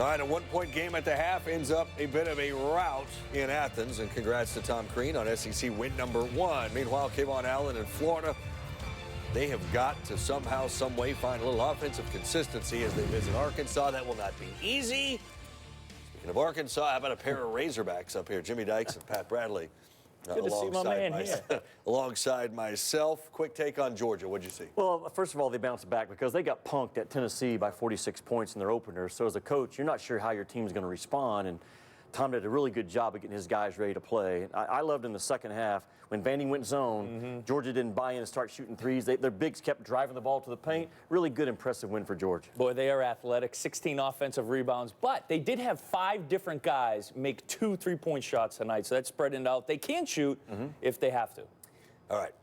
All right, a one-point game at the half ends up a bit of a rout in Athens, and congrats to Tom Crean on SEC win number 1. Meanwhile, Kayvon Allen in Florida, they have got to somehow, some way find a little offensive consistency as they visit Arkansas. That will not be easy. Speaking of Arkansas, how about a pair of Razorbacks up here? Jimmy Dykes and Pat Bradley. Good to see my man here. Alongside myself. Quick take on Georgia. What'd you see? Well, first of all, they bounced back because they got punked at Tennessee by 46 points in their opener. So as a coach, you're not sure how your team's going to respond. And Tom did a really good job of getting his guys ready to play. I loved in the second half when Vandy went zone, Georgia didn't buy in and start shooting threes. Their bigs kept driving the ball to the paint. Really good, impressive win for Georgia. Boy, they are athletic, 16 offensive rebounds, but they did have 5 different guys make 2 3-point shots tonight, so that's spreading it out. They can shoot if they have to. All right.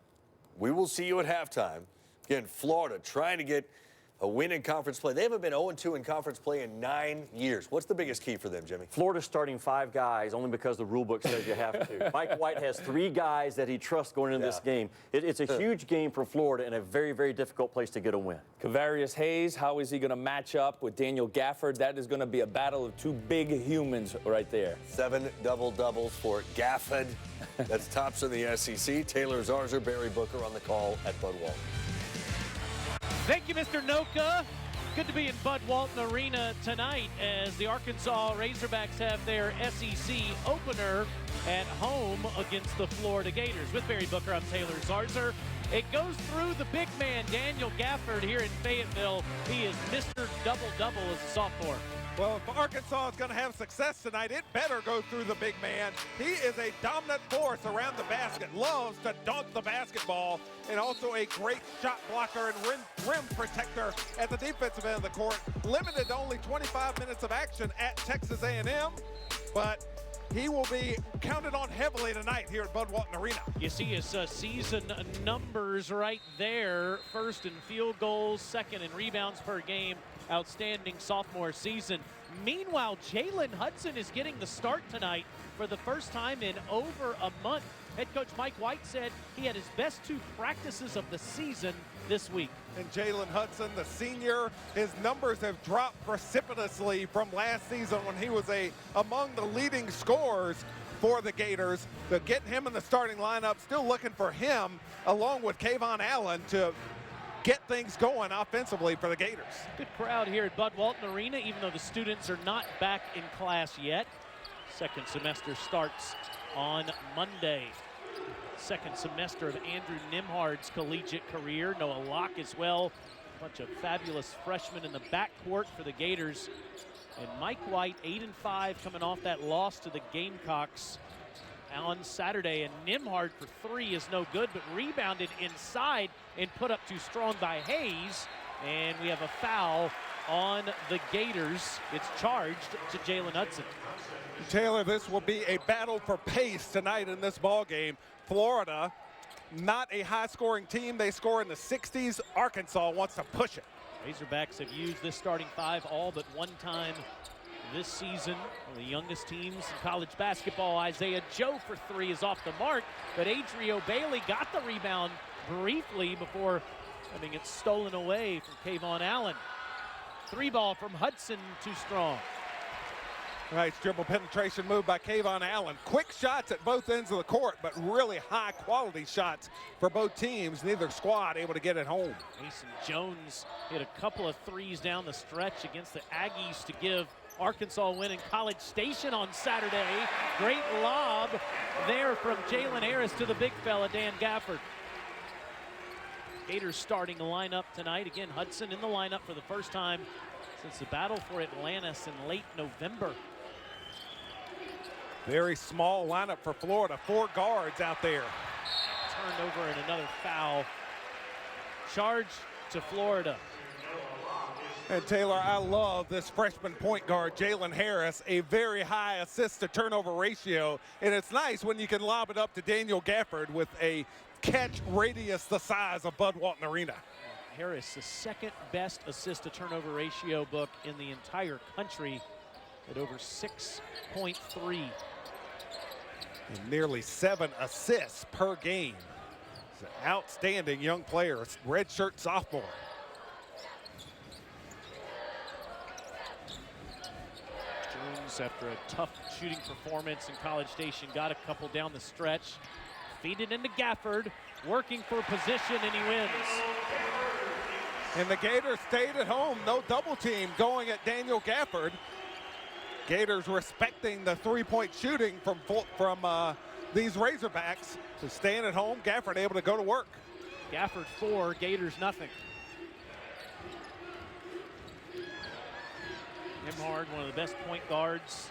We will see you at halftime. Again, Florida trying to get a win in conference play. They haven't been 0-2 in conference play in 9 years. What's the biggest key for them, Jimmy? Florida's starting 5 guys only because the rule book says you have to. Mike White has 3 guys that he trusts going into this game. It's a huge game for Florida and a very, very difficult place to get a win. Kavarius Hayes, how is he going to match up with Daniel Gafford? That is going to be a battle of 2 big humans right there. 7 double-doubles for Gafford. That's tops in the SEC. Taylor Zarzour, Barry Booker on the call at Bud Walton. Thank you, Mr. Noka. Good to be in Bud Walton Arena tonight as the Arkansas Razorbacks have their SEC opener at home against the Florida Gators. With Barry Booker, I'm Taylor Zarzour. It goes through the big man, Daniel Gafford, here in Fayetteville. He is Mr. Double-Double as a sophomore. Well, if Arkansas is going to have success tonight, it better go through the big man. He is a dominant force around the basket, loves to dunk the basketball, and also a great shot blocker and rim protector at the defensive end of the court. Limited to only 25 minutes of action at Texas A&M, but he will be counted on heavily tonight here at Bud Walton Arena. You see his season numbers right there. First in field goals, second in rebounds per game. Outstanding sophomore season. Meanwhile, Jalen Hudson is getting the start tonight for the first time in over a month. Head coach Mike White said he had his best 2 practices of the season this week. And Jalen Hudson, the senior, his numbers have dropped precipitously from last season when he was among the leading scorers for the Gators. To get him in the starting lineup, still looking for him, along with Kayvon Allen, to get things going offensively for the Gators. Good crowd here at Bud Walton Arena, even though the students are not back in class yet. Second semester starts on Monday. Second semester of Andrew Nembhard's collegiate career. Noah Locke as well. A bunch of fabulous freshmen in the backcourt for the Gators. And Mike White, 8-5, coming off that loss to the Gamecocks on Saturday. And Nembhard for 3 is no good, but rebounded inside and put up too strong by Hayes. And we have a foul on the Gators. It's charged to Jalen Hudson. Taylor, this will be a battle for pace tonight in this ball game. Florida, not a high-scoring team. They score in the 60s. Arkansas wants to push it. Razorbacks have used this starting 5 all but one time this season. One of the youngest teams in college basketball. Isaiah Joe for 3 is off the mark, but Adrio Bailey got the rebound briefly before having it stolen away from Kayvon Allen. 3 ball from Hudson, too strong. Nice dribble penetration move by Kayvon Allen. Quick shots at both ends of the court, but really high quality shots for both teams. Neither squad able to get it home. Mason Jones hit a couple of 3s down the stretch against the Aggies to give Arkansas a win in College Station on Saturday. Great lob there from Jalen Harris to the big fella, Dan Gafford. Gators starting the lineup tonight. Again, Hudson in the lineup for the first time since the battle for Atlantis in late November. Very small lineup for Florida. 4 guards out there. Turned over and another foul. Charge to Florida. And Taylor, I love this freshman point guard, Jalen Harris, a very high assist to turnover ratio. And it's nice when you can lob it up to Daniel Gafford with a catch radius the size of Bud Walton Arena. Harris, the 2nd best assist to turnover ratio book in the entire country at over 6.3. And nearly 7 assists per game. He's an outstanding young player, redshirt sophomore. Davis, after a tough shooting performance in College Station, got a couple down the stretch. Feed it into Gafford, working for position, and he wins. And the Gators stayed at home. No double team going at Daniel Gafford. Gators respecting the three-point shooting from these Razorbacks. So staying at home, Gafford able to go to work. Gafford 4, Gators nothing. Nembhard, one of the best point guards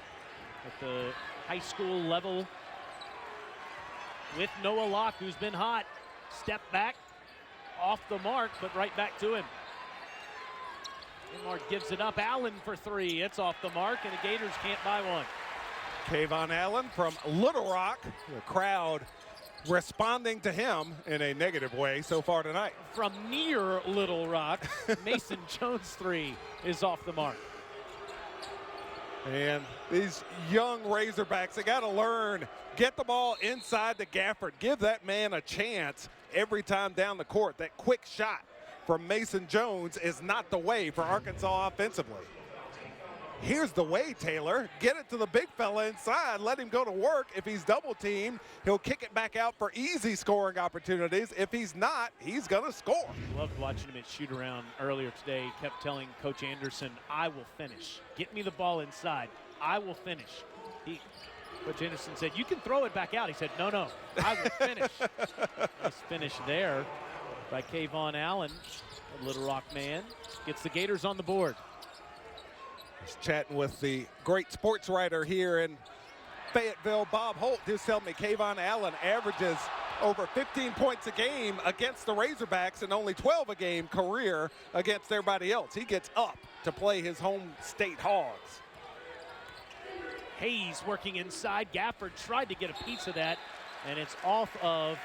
at the high school level. With Noah Locke, who's been hot. Step back, off the mark, but right back to him. Nembhard gives it up. Allen for 3. It's off the mark, and the Gators can't buy one. Kayvon Allen from Little Rock. The crowd responding to him in a negative way so far tonight. From near Little Rock, Mason Jones 3 is off the mark. And these young Razorbacks, they got to learn, get the ball inside to Gafford. Give that man a chance every time down the court. That quick shot from Mason Jones is not the way for Arkansas offensively. Here's the way, Taylor. Get it to the big fella inside. Let him go to work. If he's double teamed, he'll kick it back out for easy scoring opportunities. If he's not, he's going to score. Loved watching him at shoot around earlier today. Kept telling Coach Anderson, I will finish. Get me the ball inside. I will finish. Coach Anderson said, you can throw it back out. He said, no, I will finish. Nice finish there by Kayvon Allen, a Little Rock man. Gets the Gators on the board. Just chatting with the great sports writer here in Fayetteville, Bob Holt, just telling me Kayvon Allen averages over 15 points a game against the Razorbacks and only 12 a game career against everybody else. He gets up to play his home state Hogs. Hayes working inside. Gafford tried to get a piece of that, and it's off of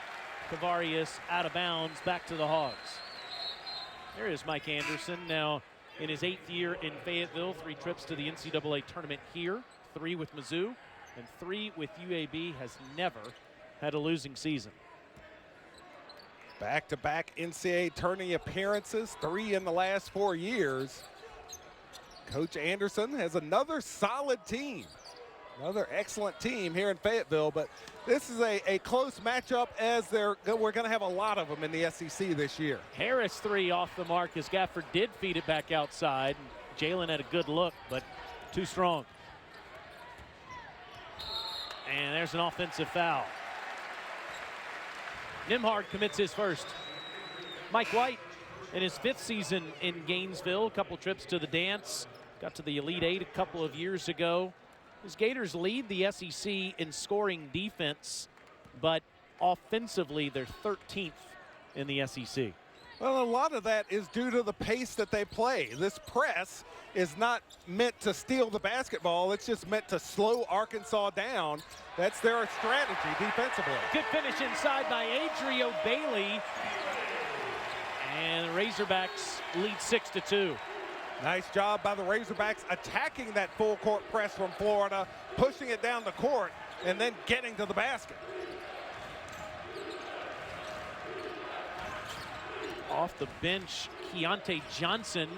Kavarius, out of bounds, back to the Hogs. There is Mike Anderson now in his 8th year in Fayetteville. 3 trips to the NCAA tournament here, 3 with Mizzou, and 3 with UAB. Has never had a losing season. Back-to-back NCAA tourney appearances, 3 in the last 4 years. Coach Anderson has another solid team. Another excellent team here in Fayetteville, but this is a close matchup as we're going to have a lot of them in the SEC this year. Harris 3 off the mark as Gafford did feed it back outside. Jalen had a good look, but too strong. And there's an offensive foul. Nembhard commits his first. Mike White in his 5th season in Gainesville, a couple trips to the dance, got to the Elite 8 a couple of years ago. His Gators lead the SEC in scoring defense, but offensively they're 13th in the SEC. Well, a lot of that is due to the pace that they play. This press is not meant to steal the basketball. It's just meant to slow Arkansas down. That's their strategy defensively. Good finish inside by Adrio Bailey. And the Razorbacks lead 6-2. Nice job by the Razorbacks attacking that full court press from Florida, pushing it down the court, and then getting to the basket. Off the bench, Keontae Johnson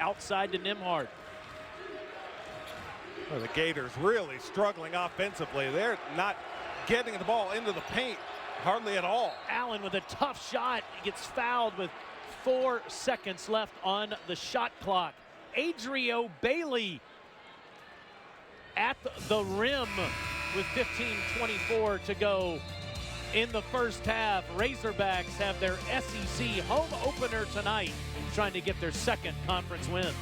outside to Nembhard. Well, the Gators really struggling offensively. They're not getting the ball into the paint hardly at all. Allen with a tough shot. He gets fouled with 4 seconds left on the shot clock. Adrio Bailey at the rim with 15:24 to go in the first half. Razorbacks have their SEC home opener tonight, trying to get their 2nd conference win.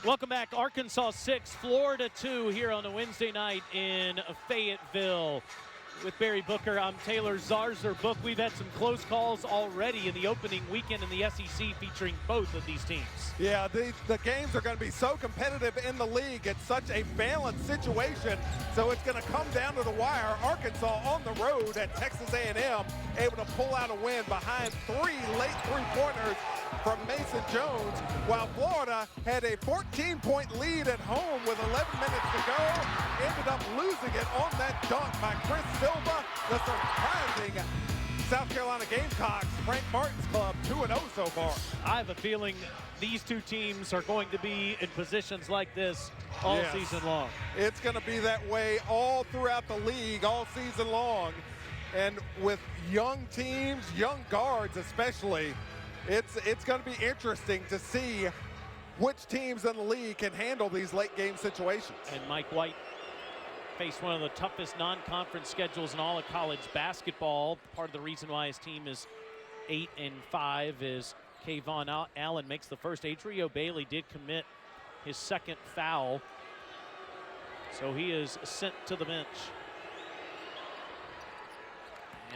Welcome back. Arkansas 6, Florida 2 here on a Wednesday night in Fayetteville. With Barry Booker, I'm Taylor Zarzour. Book, we've had some close calls already in the opening weekend in the SEC featuring both of these teams. Yeah, the games are going to be so competitive in the league. It's such a balanced situation, so it's going to come down to the wire. Arkansas on the road at Texas A&M, able to pull out a win behind 3 late 3-pointers from Mason Jones, while Florida had a 14-point lead at home with 11 minutes to go. Ended up losing it on that dunk by Chris Silva. The surprising South Carolina Gamecocks, Frank Martin's club, 2-0 so far. I have a feeling these two teams are going to be in positions like this all Yes. season long. It's going to be that way all throughout the league, all season long. And with young teams, young guards especially, it's going to be interesting to see which teams in the league can handle these late game situations. And Mike White faced one of the toughest non-conference schedules in all of college basketball. Part of the reason why his team is 8-5 is Kayvon Allen makes the first. Adrio Bailey did commit his second foul, so he is sent to the bench.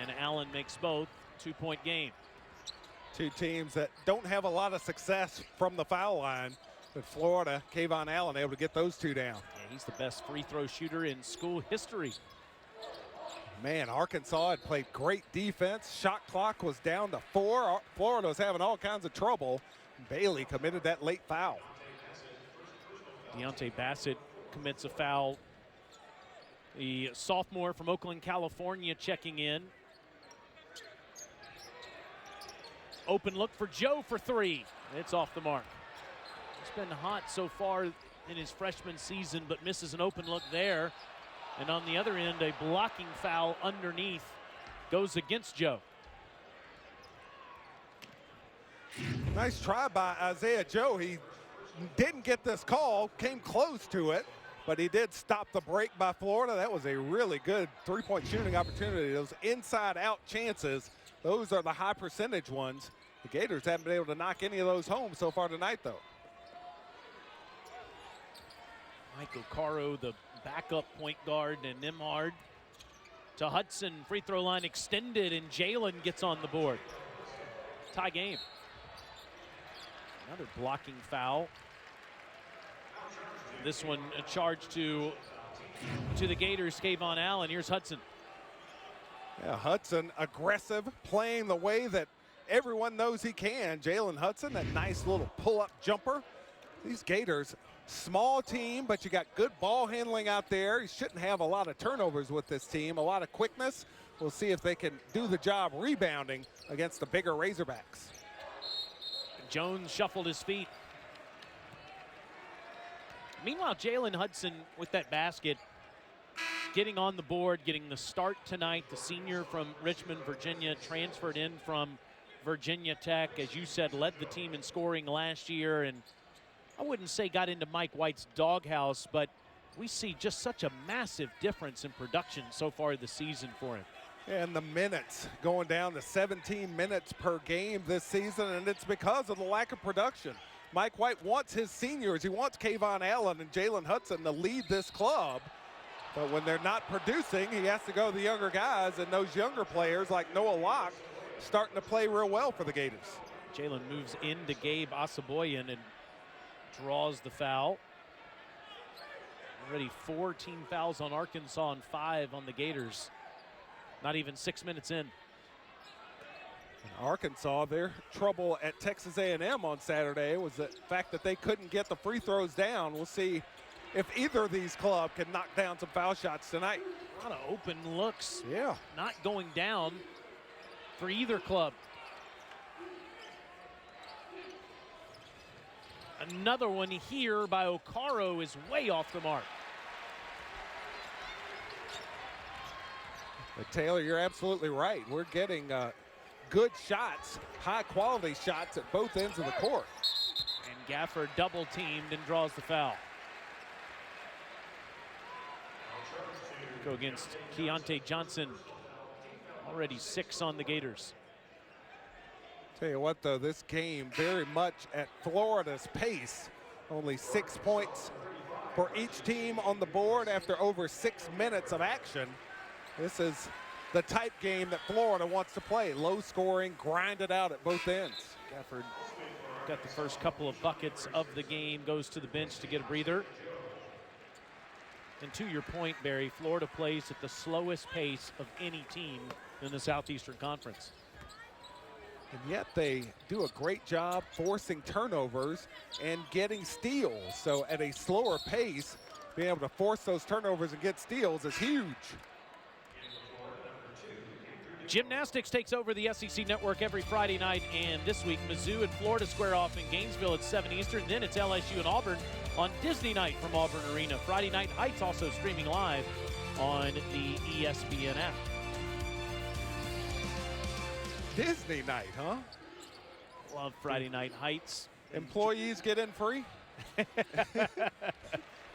And Allen makes both. 2-point game. Two teams that don't have a lot of success from the foul line, but Florida, Kayvon Allen able to get those two down. Yeah, he's the best free throw shooter in school history. Man, Arkansas had played great defense. Shot clock was down to 4. Florida was having all kinds of trouble. Bailey committed that late foul. Deontay Bassett commits a foul. The sophomore from Oakland, California checking in. Open look for Joe for 3. It's off the mark. It's been hot so far in his freshman season, but misses an open look there. And on the other end, a blocking foul underneath goes against Joe. Nice try by Isaiah Joe. He didn't get this call, came close to it, but he did stop the break by Florida. That was a really good three-point shooting opportunity. Those inside-out chances, those are the high percentage ones. The Gators haven't been able to knock any of those home so far tonight, though. Mike O'Caro, the backup point guard, and Nimhard to Hudson. Free throw line extended, and Jalen gets on the board. Tie game. Another blocking foul. This one a charge to the Gators, Kayvon Allen. Here's Hudson. Yeah, Hudson aggressive, playing the way that everyone knows he can. Jalen Hudson, that nice little pull-up jumper. These Gators, small team, but you got good ball handling out there. You shouldn't have a lot of turnovers with this team, a lot of quickness. We'll see if they can do the job rebounding against the bigger Razorbacks. Jones shuffled his feet. Meanwhile, Jalen Hudson with that basket, getting on the board, getting the start tonight. The senior from Richmond, Virginia, transferred in from Virginia Tech. As you said, led the team in scoring last year, and I wouldn't say got into Mike White's doghouse, but we see just such a massive difference in production so far this season for him. And the minutes going down to 17 minutes per game this season, and it's because of the lack of production. Mike White wants his seniors, he wants Kayvon Allen and Jalen Hudson to lead this club, but when they're not producing, he has to go to the younger guys, and those younger players like Noah Locke starting to play real well for the Gators. Jalen moves into Gabe Asaboyan and draws the foul. Already 4 team fouls on Arkansas and 5 on the Gators. Not even 6 minutes in. Arkansas, their trouble at Texas A&M on Saturday was the fact that they couldn't get the free throws down. We'll see if either of these clubs can knock down some foul shots tonight. A lot of open looks. Yeah. Not going down for either club. Another one here by O'Caro is way off the mark. But Taylor, you're absolutely right. We're getting good shots, high-quality shots at both ends of the court. And Gafford double-teamed and draws the foul. Go against Keontae Johnson. Already 6 on the Gators. Tell you what, though, this game very much at Florida's pace. Only 6 points for each team on the board after over 6 minutes of action. This is the type game that Florida wants to play. Low scoring, grind it out at both ends. Gafford got the first couple of buckets of the game, goes to the bench to get a breather. And to your point, Barry, Florida plays at the slowest pace of any team in the Southeastern Conference. And yet they do a great job forcing turnovers and getting steals. So at a slower pace, being able to force those turnovers and get steals is huge. Gymnastics takes over the SEC Network every Friday night, and this week Mizzou and Florida square off in Gainesville at 7 Eastern. Then it's LSU and Auburn on Disney Night from Auburn Arena. Friday Night Heights also streaming live on the ESPN app. Disney night, huh? Love Friday Night Heights. Employees get in free?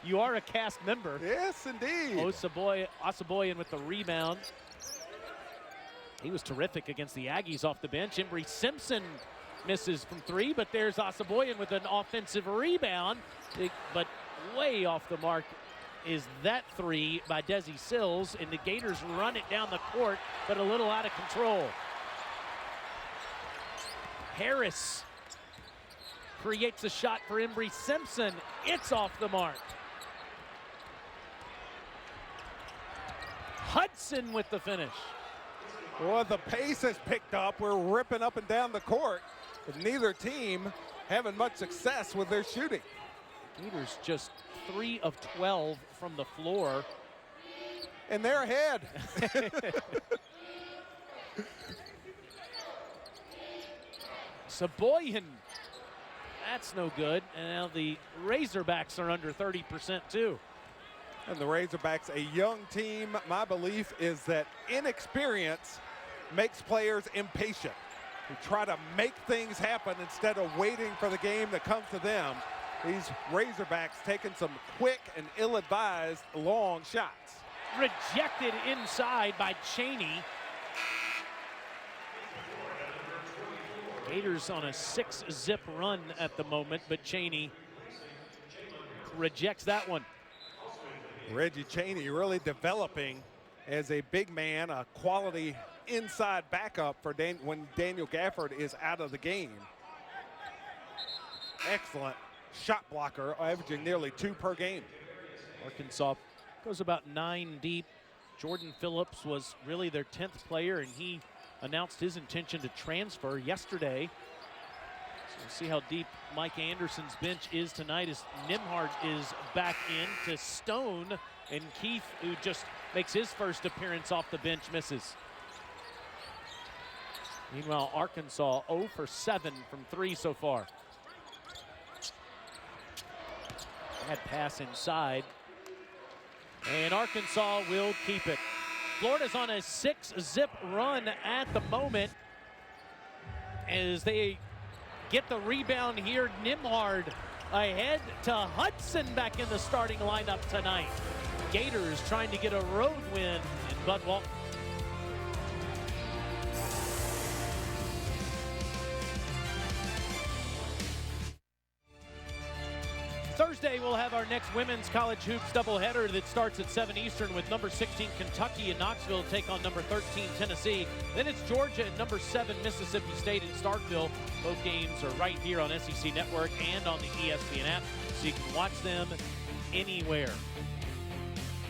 You are a cast member. Yes, indeed. Asaboyan with the rebound. He was terrific against the Aggies off the bench. Embry Simpson misses from 3, but there's Asaboyan with an offensive rebound. But way off the mark is that 3 by Desi Sills, and the Gators run it down the court, but a little out of control. Harris creates a shot for Embry Simpson. It's off the mark. Hudson with the finish. Well, the pace has picked up. We're ripping up and down the court, but neither team having much success with their shooting. Gators just 3 of 12 from the floor. And they're ahead. Saboyan, that's no good. And now the Razorbacks are under 30% too. And the Razorbacks, a young team, my belief is that inexperience makes players impatient. They try to make things happen instead of waiting for the game that comes to them. These Razorbacks taking some quick and ill-advised long shots. Rejected inside by Chaney. Gators on a 6-zip run at the moment, but Chaney rejects that one. Reggie Chaney really developing as a big man, a quality inside backup for when Daniel Gafford is out of the game. Excellent shot blocker, averaging nearly 2 per game. Arkansas goes about 9 deep. Jordan Phillips was really their 10th player, and he announced his intention to transfer yesterday. So we'll see how deep Mike Anderson's bench is tonight as Nembhard is back in to Stone, and Keith, who just makes his first appearance off the bench, misses. Meanwhile, Arkansas 0 for 7 from 3 so far. Bad pass inside. And Arkansas will keep it. Florida's on a 6-zip run at the moment as they get the rebound here. Nembhard ahead to Hudson back in the starting lineup tonight. Gators trying to get a road win in Bud Walton. Thursday, we'll have our next women's college hoops doubleheader that starts at 7 Eastern with number 16 Kentucky and Knoxville take on number 13 Tennessee. Then it's Georgia and number 7 Mississippi State in Starkville. Both games are right here on SEC Network and on the ESPN app, so you can watch them anywhere.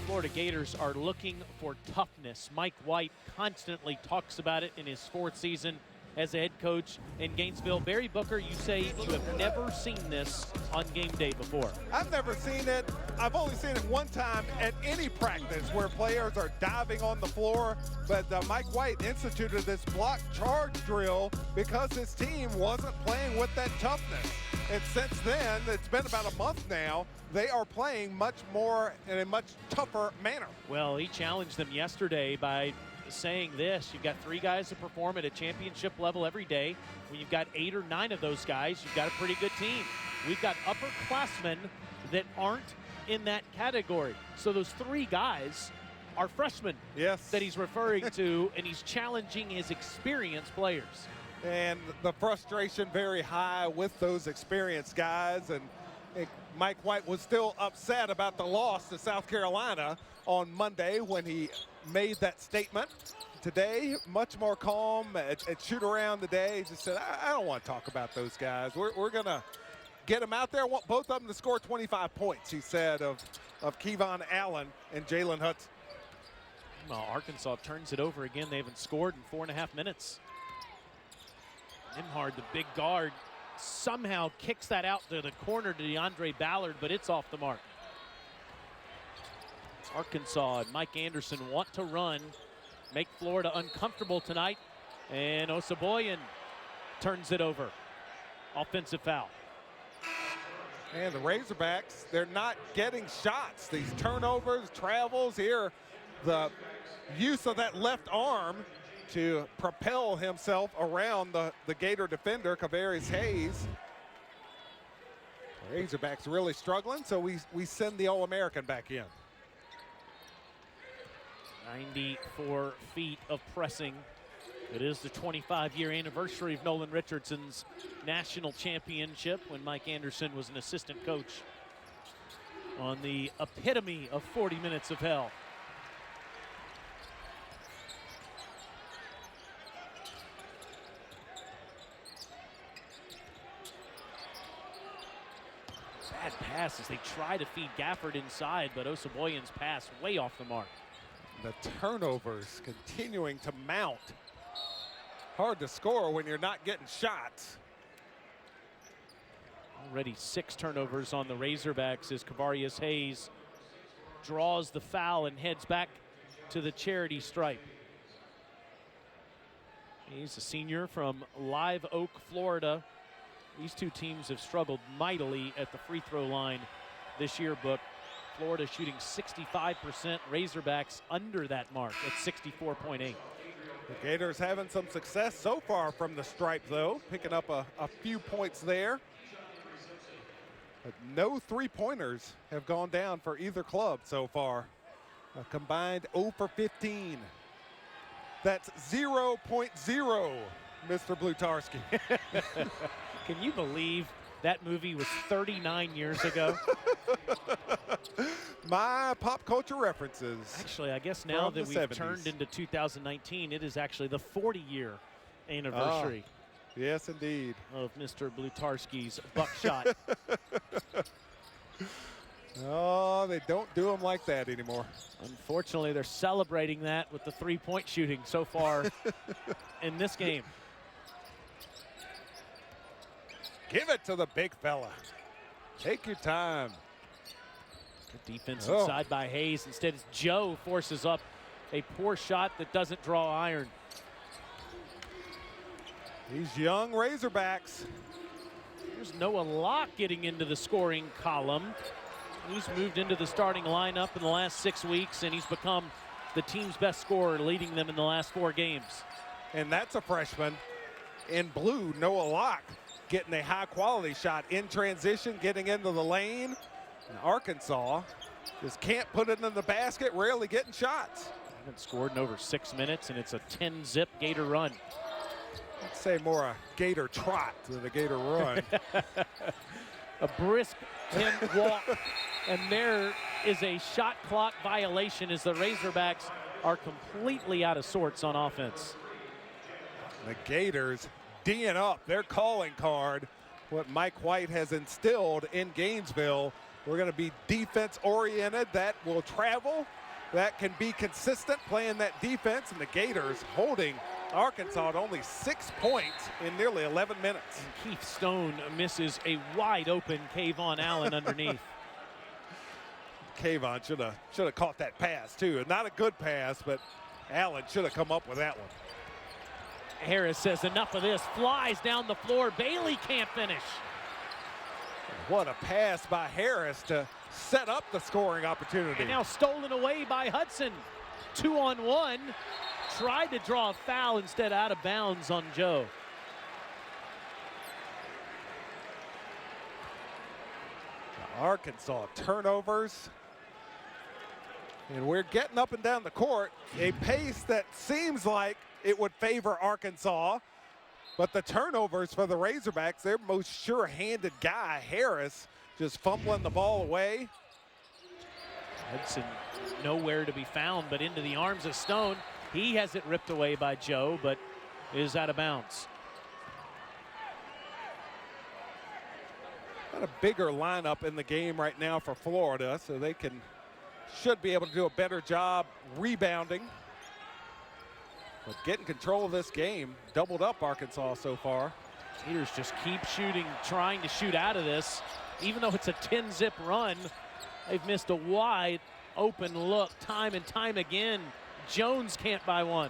Florida Gators are looking for toughness. Mike White constantly talks about it in his 4th season as a head coach in Gainesville. Barry Booker, you say you have never seen this on game day before. I've never seen it. I've only seen it one time at any practice where players are diving on the floor, but Mike White instituted this block charge drill because his team wasn't playing with that toughness. And since then, it's been about a month now, they are playing much more in a much tougher manner. Well, he challenged them yesterday by saying this: you've got 3 guys that perform at a championship level every day. When you've got 8 or 9 of those guys, you've got a pretty good team. We've got upperclassmen that aren't in that category. So those 3 guys are freshmen, yes, that he's referring to, and he's challenging his experienced players. And the frustration very high with those experienced guys. And Mike White was still upset about the loss to South Carolina on Monday when he made that statement. Today, much more calm at shoot around the day. He just said, I don't want to talk about those guys. We're going to get them out there. I want both of them to score 25 points, he said, of Kevon Allen and Jalen Hudson. Well, Arkansas turns it over again. They haven't scored in 4.5 minutes. Nembhard, the big guard, somehow kicks that out to the corner to DeAndre Ballard, but it's off the mark. Arkansas and Mike Anderson want to run make Florida uncomfortable tonight. And Osabuoyen turns it over. Offensive foul. And the Razorbacks, they're not getting shots. These turnovers, travels here, the use of that left arm to propel himself around the Gator defender, Kavarius Hayes. The Razorbacks really struggling, so we send the All-American back in. 94 feet of pressing. It is the 25-year anniversary of Nolan Richardson's national championship when Mike Anderson was an assistant coach on the epitome of 40 minutes of hell. Bad pass as they try to feed Gafford inside, but Osabuoyen's pass way off the mark. The turnovers continuing to mount. Hard to score when you're not getting shots. Already 6 turnovers on the Razorbacks as Kavarius Hayes draws the foul and heads back to the charity stripe. He's a senior from Live Oak, Florida. These two teams have struggled mightily at the free throw line this year, but Florida shooting 65%, Razorbacks under that mark at 64.8. The Gators having some success so far from the stripe, though, picking up a few points there. But no three-pointers have gone down for either club so far. A combined 0 for 15. That's 0.0, Mr. Blutarski. Can you believe that movie was 39 years ago? My pop culture references. Actually, I guess now from that the we've 70s. turned into 2019, it is actually the 40-year anniversary Yes, indeed. of Mr. Blutarski's buckshot. Oh, they don't do them like that anymore. Unfortunately, they're celebrating that with the three-point shooting so far in this game. Give it to the big fella. Take your time. Good defense inside by Hayes. Instead, it's Joe forces up a poor shot that doesn't draw iron. These young Razorbacks. There's Noah Locke getting into the scoring column. He's moved into the starting lineup in the last 6 weeks, and he's become the team's best scorer, leading them in the last 4 games. And that's a freshman. In blue, Noah Locke getting a high-quality shot in transition, getting into the lane. And Arkansas just can't put it in the basket, rarely getting shots. Haven't scored in over 6 minutes, and it's a 10-zip Gator run. I'd say more a Gator trot than a Gator run. A brisk 10 walk, and there is a shot clock violation as the Razorbacks are completely out of sorts on offense. The Gators D'ing up their calling card, what Mike White has instilled in Gainesville. We're going to be defense-oriented, that will travel, that can be consistent, playing that defense, and the Gators holding Arkansas at only 6 points in nearly 11 minutes. And Keith Stone misses a wide-open Kayvon Allen underneath. Kayvon should have caught that pass, too. Not a good pass, but Allen should have come up with that one. Harris says enough of this, flies down the floor. Bailey can't finish. What a pass by Harris to set up the scoring opportunity. And now stolen away by Hudson. 2-on-1. Tried to draw a foul, instead out of bounds on Joe. Arkansas turnovers. And we're getting up and down the court, a pace that seems like it would favor Arkansas. But the turnovers for the Razorbacks, their most sure-handed guy, Harris, just fumbling the ball away. Hudson nowhere to be found, but into the arms of Stone. He has it ripped away by Joe, but is out of bounds. Got a bigger lineup in the game right now for Florida, so they should be able to do a better job rebounding. But getting control of this game, doubled up Arkansas so far. Gators just keep shooting, trying to shoot out of this. Even though it's a 10-zip run, they've missed a wide open look time and time again. Jones can't buy one.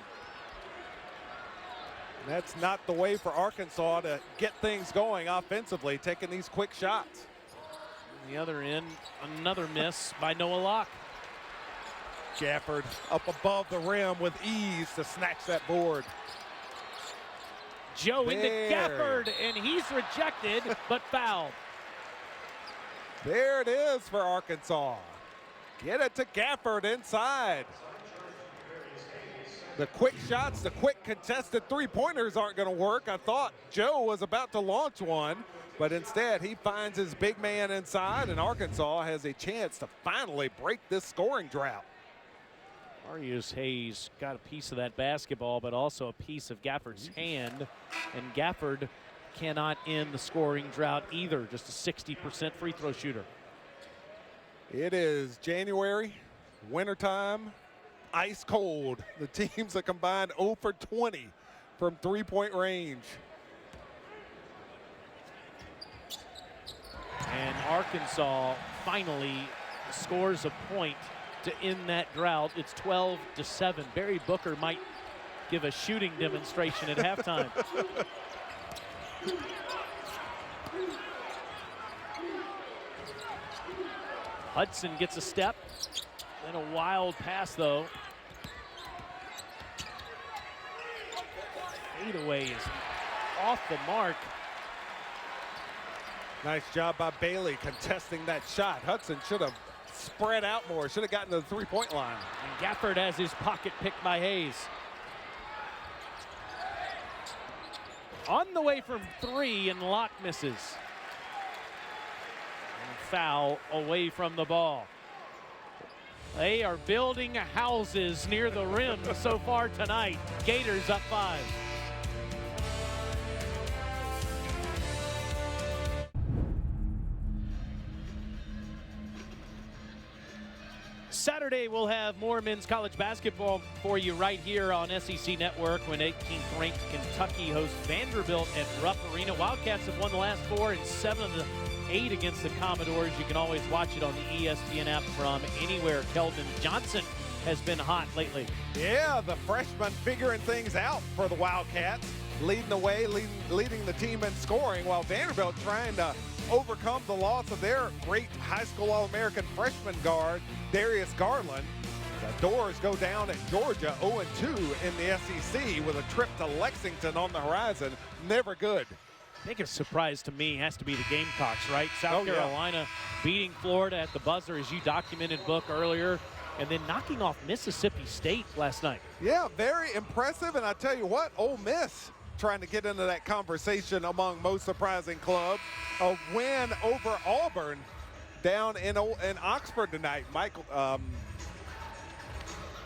That's not the way for Arkansas to get things going offensively, taking these quick shots. On the other end, another miss by Noah Locke. Gafford up above the rim with ease to snatch that board. Joe into Gafford, and he's rejected, but fouled. There it is for Arkansas. Get it to Gafford inside. The quick shots, the quick contested three-pointers aren't going to work. I thought Joe was about to launch one, but instead he finds his big man inside, and Arkansas has a chance to finally break this scoring drought. Arius Hayes got a piece of that basketball, but also a piece of Gafford's hand, and Gafford cannot end the scoring drought either, just a 60% free throw shooter. It is January, wintertime, ice cold. The teams are combined 0 for 20 from three-point range. And Arkansas finally scores a point to end that drought. It's 12-7. Barry Booker might give a shooting demonstration at halftime. Hudson gets a step, and a wild pass though. Fadeaway is off the mark. Nice job by Bailey contesting that shot. Hudson should have spread out more, should have gotten to the three-point line. And Gafford has his pocket picked by Hayes. On the way from three, and Locke misses. And a foul away from the ball. They are building houses near the rim so far tonight. Gators up 5. Saturday, we'll have more men's college basketball for you right here on SEC Network when 18th ranked Kentucky hosts Vanderbilt at Rupp Arena. Wildcats have won the last 4 and 7 of the 8 against the Commodores. You can always watch it on the ESPN app from anywhere. Keldon Johnson has been hot lately. Yeah, the freshman figuring things out for the Wildcats, leading the way, leading the team in scoring, while Vanderbilt trying to overcome the loss of their great high school All-American freshman guard, Darius Garland. The Doors go down at Georgia 0-2 in the SEC with a trip to Lexington on the horizon. Never good. Biggest surprise to me has to be the Gamecocks, right? South Carolina beating Florida at the buzzer, as you documented, Book, earlier, and then knocking off Mississippi State last night. Yeah, very impressive. And I tell you what, Ole Miss trying to get into that conversation among most surprising clubs. A win over Auburn down in Oxford tonight. Michael,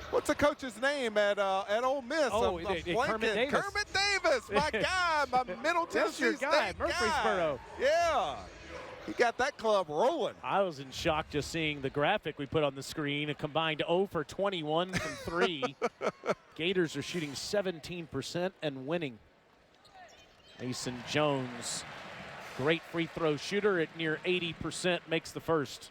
what's the coach's name at Ole Miss? Kermit Davis. Kermit Davis, my guy, my Middle Tennessee State Murfreesboro. guy. Yeah, he got that club rolling. I was in shock just seeing the graphic we put on the screen. A combined 0 for 21 from 3. Gators are shooting 17% and winning. Mason Jones, great free throw shooter at near 80%, makes the first.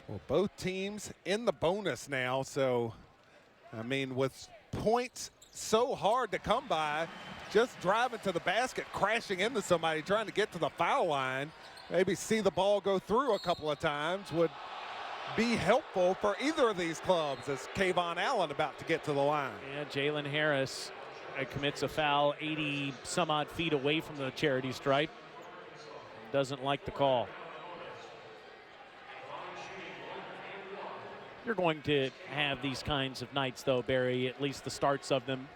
Well, both teams in the bonus now, so, I mean, with points so hard to come by, just driving to the basket, crashing into somebody, trying to get to the foul line, maybe see the ball go through a couple of times would be helpful for either of these clubs, as Kayvon Allen about to get to the line. And Jalen Harris commits a foul 80 some odd feet away from the charity stripe. Doesn't like the call. You're going to have these kinds of nights, though, Barry, at least the starts of them,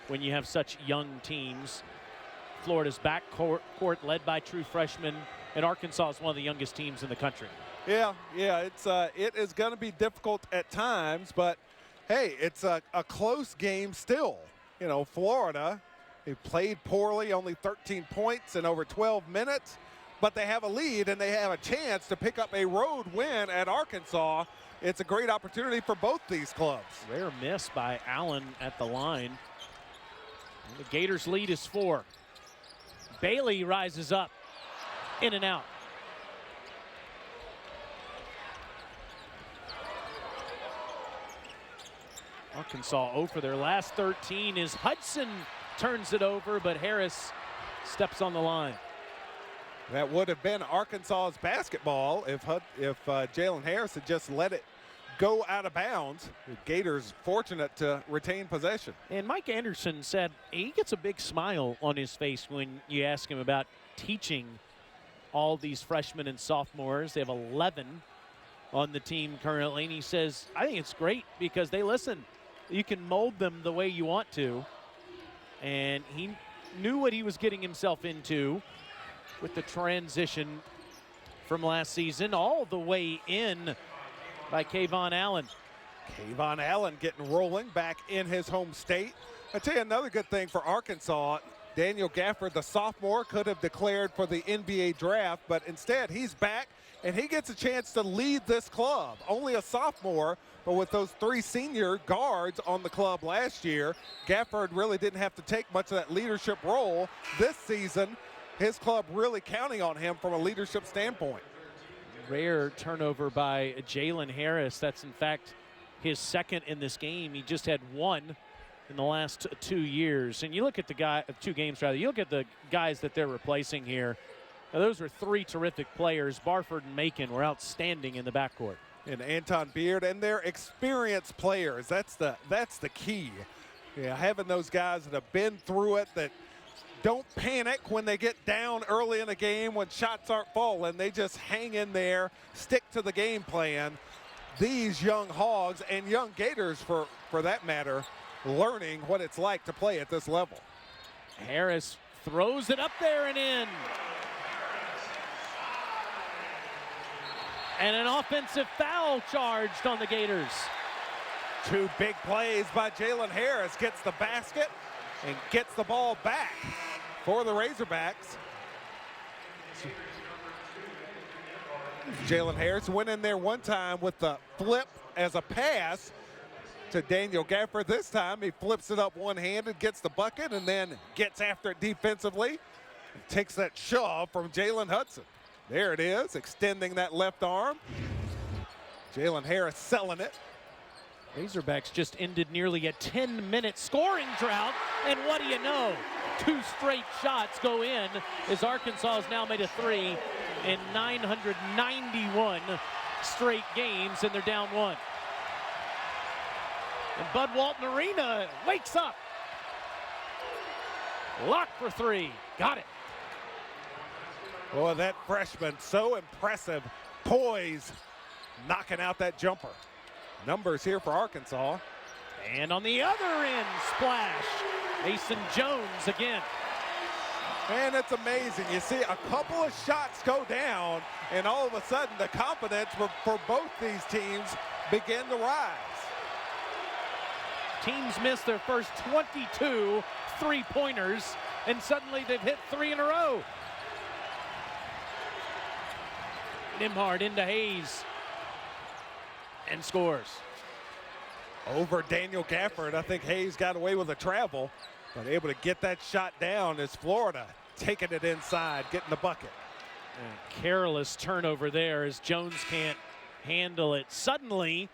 when you have such young teams. Florida's backcourt led by true freshmen, and Arkansas is one of the youngest teams in the country. Yeah, it is going to be difficult at times, but hey, it's a close game still. You know, Florida, they played poorly, only 13 points in over 12 minutes, but they have a lead and they have a chance to pick up a road win at Arkansas. It's a great opportunity for both these clubs. Rare miss by Allen at the line. And the Gators' lead is 4. Bailey rises up, in and out. Arkansas 0 for their last 13 as Hudson turns it over, but Harris steps on the line. That would have been Arkansas's basketball if Jalen Harris had just let it go out of bounds. The Gators fortunate to retain possession. And Mike Anderson said he gets a big smile on his face when you ask him about teaching all these freshmen and sophomores. They have 11 on the team currently, and he says, I think it's great because they listen. You can mold them the way you want to. And he knew what he was getting himself into with the transition from last season, all the way in by Kayvon Allen. Kayvon Allen getting rolling back in his home state. I tell you another good thing for Arkansas, Daniel Gafford, the sophomore, could have declared for the NBA draft, but instead he's back and he gets a chance to lead this club. Only a sophomore, but with those 3 senior guards on the club last year, Gafford really didn't have to take much of that leadership role this season. His club really counting on him from a leadership standpoint. Rare turnover by Jalen Harris. That's in fact his second in this game. He just had 1 in the last 2 years. And you look at the 2 games rather. You look at the guys that they're replacing here. Now, those were 3 terrific players. Barford and Macon were outstanding in the backcourt. And Anton Beard, and they're experienced players. That's the key. Yeah, having those guys that have been through it, that don't panic when they get down early in a game when shots aren't falling. They just hang in there, stick to the game plan. These young Hogs and young Gators, for that matter, learning what it's like to play at this level. Harris throws it up there and in. And an offensive foul charged on the Gators. 2 big plays by Jalen Harris. Gets the basket and gets the ball back for the Razorbacks. Jalen Harris went in there one time with the flip as a pass to Daniel Gafford. This time he flips it up one-handed, gets the bucket, and then gets after it defensively. Takes that shove from Jalen Hudson. There it is, extending that left arm. Jalen Harris selling it. Razorbacks just ended nearly a 10-minute scoring drought, and what do you know? 2 straight shots go in as Arkansas has now made a 3 in 991 straight games, and they're down 1. And Bud Walton Arena wakes up. Lock for 3, got it. Boy, that freshman, so impressive. Poise, knocking out that jumper. Numbers here for Arkansas. And on the other end, splash. Mason Jones again. Man, it's amazing. You see a couple of shots go down, and all of a sudden the confidence for both these teams begin to rise. Teams missed their first 22 3-pointers, and suddenly they've hit 3 in a row. Nembhard into Hayes and scores. Over Daniel Gafford. I think Hayes got away with a travel, but able to get that shot down as Florida taking it inside, getting the bucket. And careless turnover there as Jones can't handle it. Suddenly,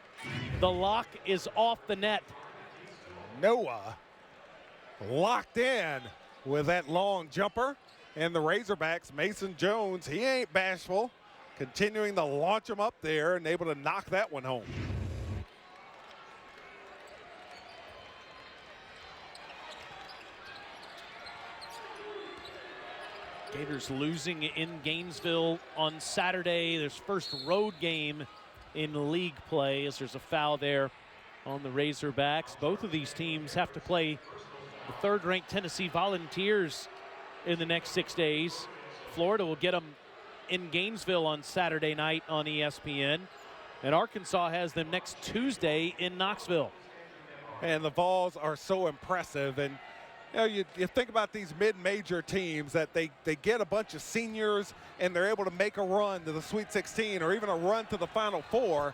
the lock is off the net. Noah locked in with that long jumper, and the Razorbacks, Mason Jones, he ain't bashful, continuing to launch him up there and able to knock that one home. Gators losing in Gainesville on Saturday. Their first road game in league play as there's a foul there on the Razorbacks. Both of these teams have to play the 3rd-ranked Tennessee Volunteers in the next 6 days. Florida will get them in Gainesville on Saturday night on ESPN. And Arkansas has them next Tuesday in Knoxville. And the Vols are so impressive. And you know, you think about these mid-major teams that they get a bunch of seniors and they're able to make a run to the Sweet 16 or even a run to the Final Four.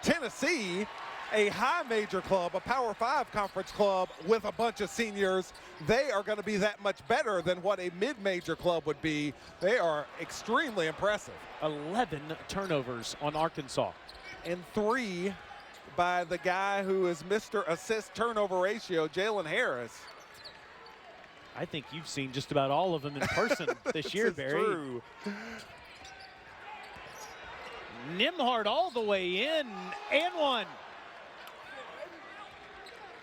Tennessee, a high major club, a Power 5 conference club with a bunch of seniors, they are going to be that much better than what a mid-major club would be. They are extremely impressive. 11 turnovers on Arkansas. And 3 by the guy who is Mr. Assist Turnover Ratio, Jalen Harris. I think you've seen just about all of them in person this year, Barry. True. Nembhard all the way in, and one.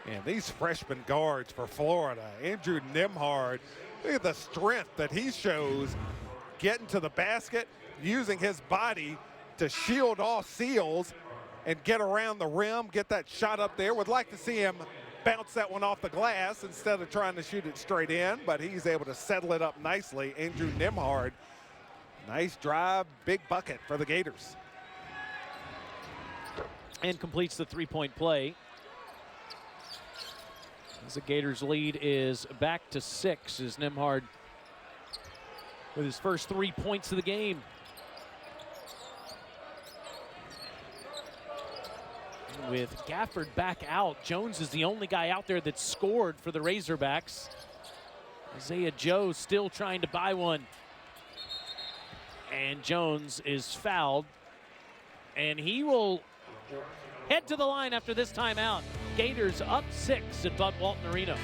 And these freshman guards for Florida, Andrew Nembhard, look at the strength that he shows getting to the basket, using his body to shield off seals and get around the rim, get that shot up there. Would like to see him bounce that one off the glass instead of trying to shoot it straight in, but he's able to settle it up nicely. Andrew Nembhard, nice drive, big bucket for the Gators. And completes the three-point play. As the Gators' lead is back to 6 as Nembhard with his first 3 points of the game. With Gafford back out, Jones is the only guy out there that scored for the Razorbacks. Isaiah Joe still trying to buy one. And Jones is fouled. And he will head to the line after this timeout. Gators up 6 at Bud Walton Arena.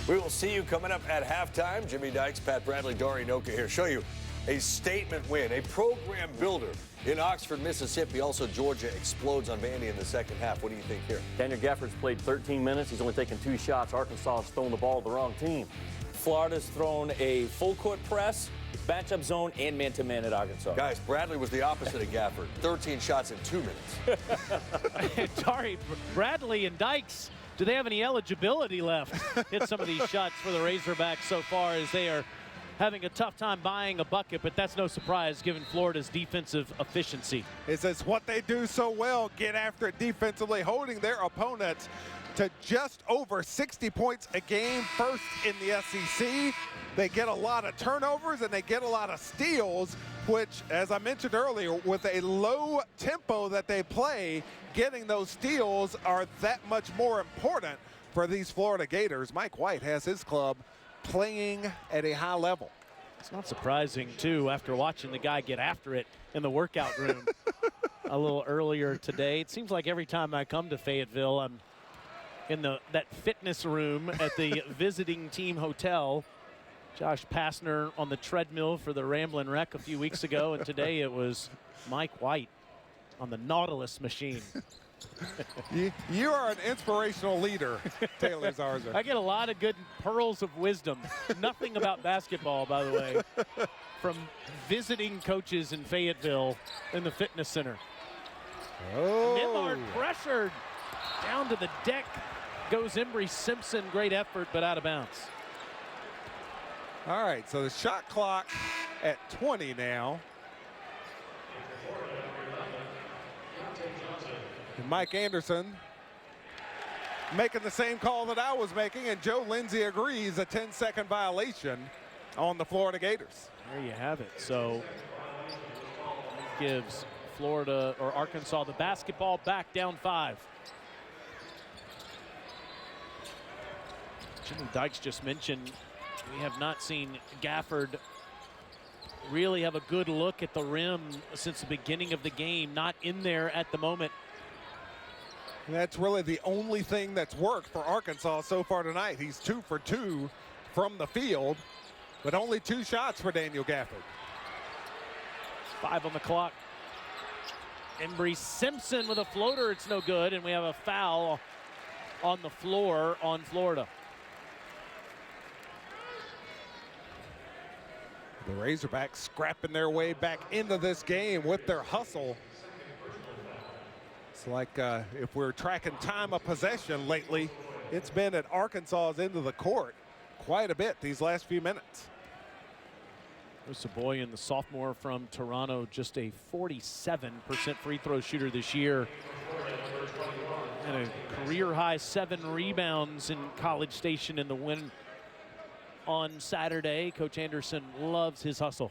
We will see you coming up at halftime. Jimmy Dykes, Pat Bradley, Dory Noka here. Show you a statement win, a program builder in Oxford, Mississippi. Also, Georgia explodes on Vandy in the second half. What do you think here? Daniel Gafford's played 13 minutes. He's only taken 2 shots. Arkansas has thrown the ball to the wrong team. Florida's thrown a full court press, matchup zone, and man-to-man at Arkansas. Guys, Bradley was the opposite of Gafford. 13 shots in 2 minutes. Sorry, Bradley and Dykes, do they have any eligibility left? Hit some of these shots for the Razorbacks so far as they are having a tough time buying a bucket, but that's no surprise given Florida's defensive efficiency. It's what they do so well, get after it defensively, holding their opponents to just over 60 points a game, first in the SEC. They get a lot of turnovers and they get a lot of steals, which, as I mentioned earlier, with a low tempo that they play, getting those steals are that much more important for these Florida Gators. Mike White has his club playing at a high level. It's not surprising, too, after watching the guy get after it in the workout room a little earlier today. It seems like every time I come to Fayetteville, I'm in that fitness room at the visiting team hotel. Josh Pastner on the treadmill for the Ramblin' Wreck a few weeks ago, and today it was Mike White on the Nautilus machine. You are an inspirational leader, Taylor Zarzour. I get a lot of good pearls of wisdom. Nothing about basketball, by the way, from visiting coaches in Fayetteville in the fitness center. Oh. Nembhard pressured. Down to the deck goes Embry Simpson. Great effort, but out of bounds. All right, so the shot clock at 20 now. And Mike Anderson making the same call that I was making, and Joe Lindsay agrees, a 10-second violation on the Florida Gators. There you have it. So gives Florida or Arkansas the basketball back down 5. Jimmy Dykes just mentioned we have not seen Gafford really have a good look at the rim since the beginning of the game. Not in there at the moment. And that's really the only thing that's worked for Arkansas so far tonight. He's 2 for 2 from the field, but only 2 shots for Daniel Gafford. 5 on the clock. Embry Simpson with a floater. It's no good, and we have a foul on the floor on Florida. The Razorbacks scrapping their way back into this game with their hustle. It's like if we're tracking time of possession lately, it's been at Arkansas's end of the court quite a bit these last few minutes. Saboyan, the sophomore from Toronto, just a 47% free throw shooter this year. And a career-high 7 rebounds in College Station in the win on Saturday. Coach Anderson loves his hustle.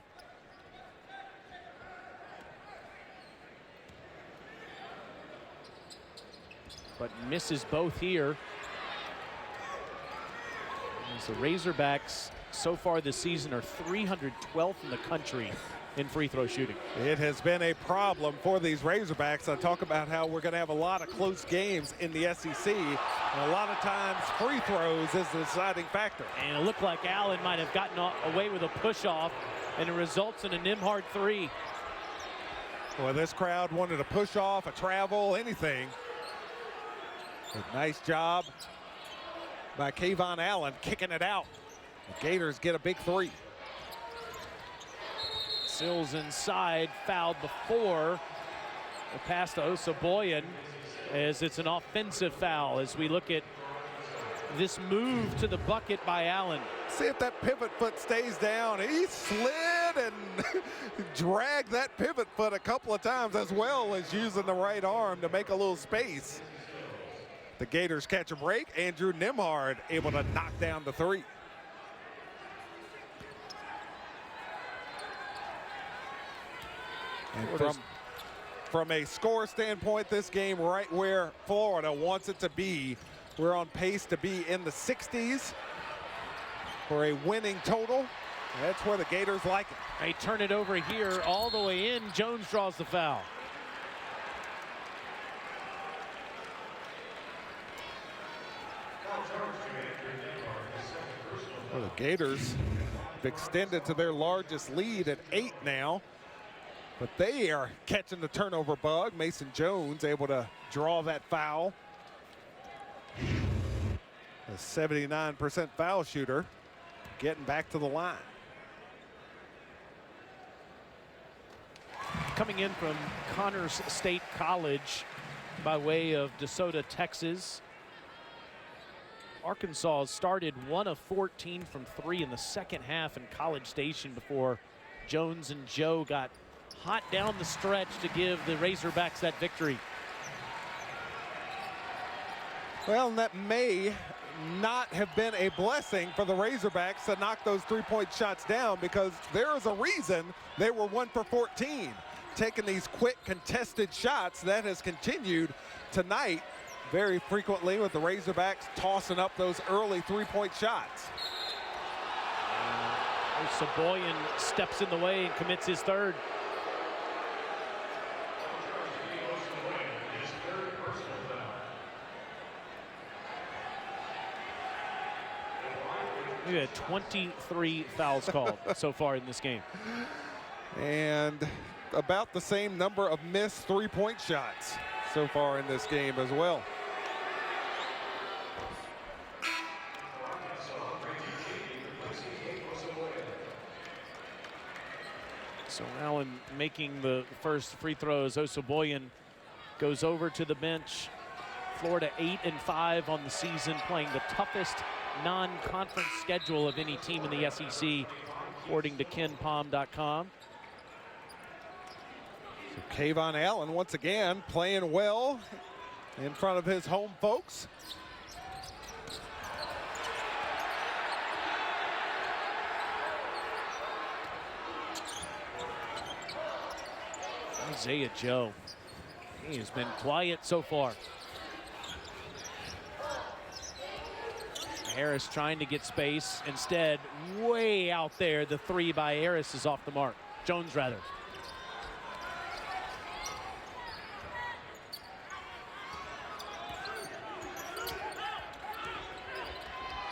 But misses both here. The Razorbacks so far this season are 312th in the country in free throw shooting. It has been a problem for these Razorbacks. I talk about how we're going to have a lot of close games in the SEC, and a lot of times free throws is the deciding factor. And it looked like Allen might have gotten away with a push-off, and it results in a Nembhard three. Well, this crowd wanted a push off, a travel, anything. But nice job by Kayvon Allen kicking it out. The Gators get a big three. Sills inside, fouled before. The pass to Osaboyan as it's an offensive foul as we look at this move to the bucket by Allen. See if that pivot foot stays down. He slid and dragged that pivot foot a couple of times, as well as using the right arm to make a little space. The Gators catch a break. Andrew Nembhard able to knock down the three. And from a score standpoint, this game right where Florida wants it to be. We're on pace to be in the 60s for a winning total. That's where the Gators like it. They turn it over here all the way in. Jones draws the foul. Well, the Gators have extended to their largest lead at 8 now. But they are catching the turnover bug. Mason Jones able to draw that foul. A 79% foul shooter getting back to the line. Coming in from Connors State College by way of DeSoto, Texas. Arkansas started 1 of 14 from 3 in the second half in College Station before Jones and Joe got hot down the stretch to give the Razorbacks that victory. Well, and that may not have been a blessing for the Razorbacks to knock those three-point shots down, because there is a reason they were 1 for 14. Taking these quick contested shots, that has continued tonight very frequently, with the Razorbacks tossing up those early three-point shots. Saboyan steps in the way and commits his third. We had 23 fouls called so far in this game. And about the same number of missed three-point shots so far in this game as well. So Allen making the first free throws. Osaboyan goes over to the bench. Florida 8-5 on the season, playing the toughest non-conference schedule of any team in the SEC, according to KenPom.com. So Kayvon Allen once again playing well in front of his home folks. Isaiah Joe, he has been quiet so far. Harris trying to get space. Instead, way out there, the three by Harris is off the mark. Jones, rather.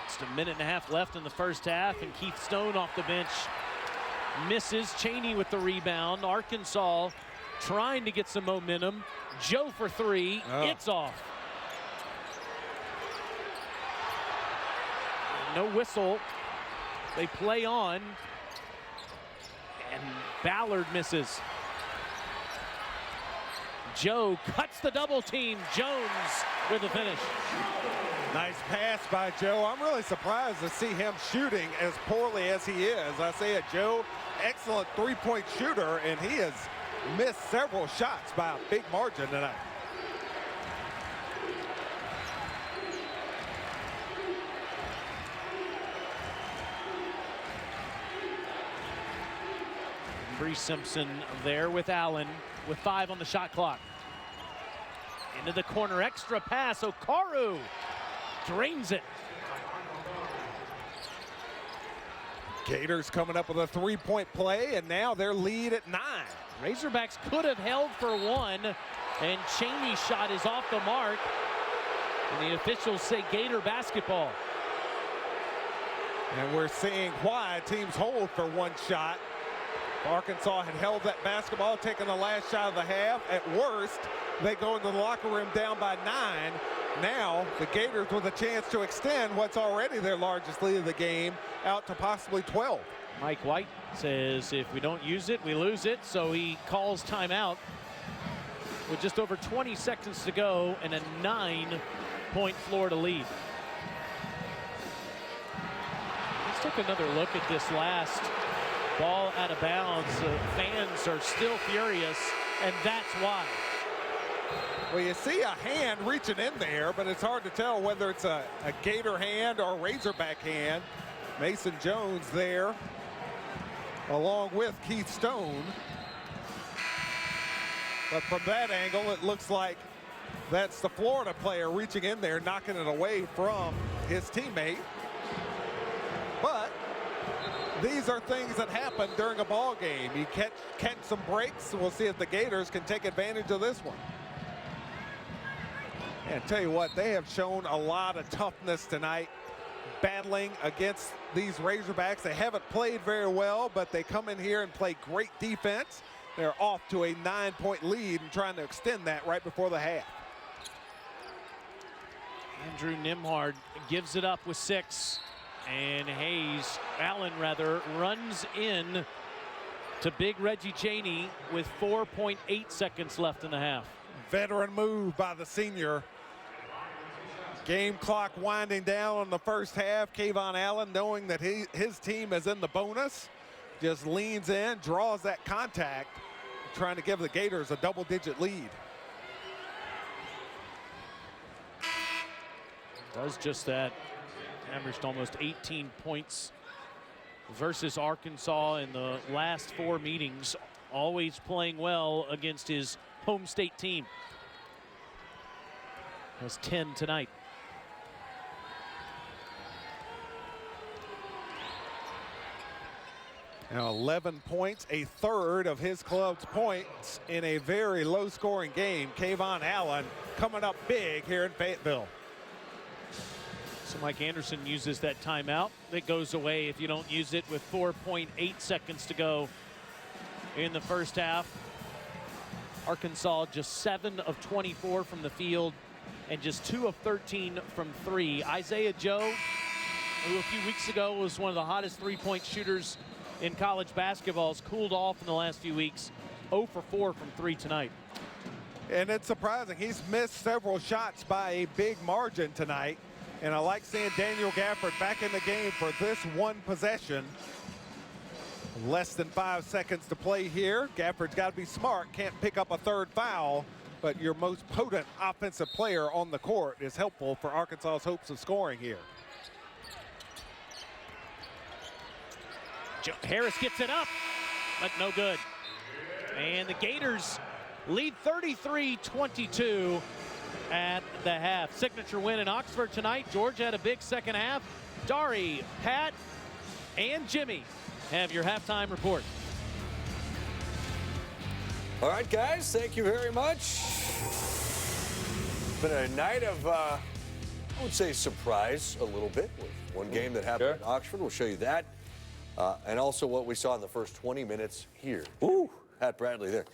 Just a minute and a half left in the first half, and Keith Stone off the bench misses. Chaney with the rebound. Arkansas trying to get some momentum. Joe for three. It's off. No whistle. They play on. And Ballard misses. Joe cuts the double team. Jones with the finish. Nice pass by Joe. I'm really surprised to see him shooting as poorly as he is. Isaiah Joe, excellent three-point shooter, and he has missed several shots by a big margin tonight. Bree Simpson there with Allen with 5 on the shot clock. Into the corner, extra pass. Okaru drains it. Gators coming up with a three-point play, and now their lead at 9. Razorbacks could have held for one, and Cheney's shot is off the mark. And the officials say Gator basketball. And we're seeing why teams hold for one shot. Arkansas had held that basketball, taking the last shot of the half. At worst, they go into the locker room down by 9. Now, the Gators with a chance to extend what's already their largest lead of the game out to possibly 12. Mike White says if we don't use it, we lose it. So he calls timeout with just over 20 seconds to go and a 9-point Florida lead. Let's take another look at this last ball out of bounds. The fans are still furious, and that's why. Well, you see a hand reaching in there, but it's hard to tell whether it's a Gator hand or a Razorback hand. Mason Jones there, along with Keith Stone. But from that angle, it looks like that's the Florida player reaching in there, knocking it away from his teammate. But these are things that happen during a ball game. You catch some breaks. We'll see if the Gators can take advantage of this one. And tell you what, they have shown a lot of toughness tonight, battling against these Razorbacks. They haven't played very well, but they come in here and play great defense. They're off to a 9-point lead and trying to extend that right before the half. Andrew Nembhard gives it up with 6. And Allen runs in to big Reggie Chaney with 4.8 seconds left in the half. Veteran move by the senior. Game clock winding down on the first half. Kayvon Allen, knowing that his team is in the bonus, just leans in, draws that contact, trying to give the Gators a double-digit lead. Does just that. Averaged almost 18 points versus Arkansas in the last 4 meetings. Always playing well against his home state team. Has 10 tonight. Now 11 points, a third of his club's points in a very low-scoring game. Kayvon Allen coming up big here in Fayetteville. So Mike Anderson uses that timeout. That goes away if you don't use it with 4.8 seconds to go in the first half. Arkansas just 7 of 24 from the field and just 2 of 13 from 3. Isaiah Joe, who a few weeks ago was one of the hottest three-point shooters in college basketball, has cooled off in the last few weeks. 0 for 4 from 3 tonight. And it's surprising. He's missed several shots by a big margin tonight. And I like seeing Daniel Gafford back in the game for this one possession. Less than 5 seconds to play here. Gafford's got to be smart. Can't pick up a third foul. But your most potent offensive player on the court is helpful for Arkansas's hopes of scoring here. Harris gets it up, but no good. And the Gators lead 33-22 at the half. Signature win in Oxford tonight. Georgia had a big second half. Dari, Pat, and Jimmy have your halftime report. All right, guys, thank you very much. It's been a night of, I would say, surprise a little bit with one game that happened in Oxford. We'll show you that. And also what we saw in the first 20 minutes here. Ooh. Pat Bradley there.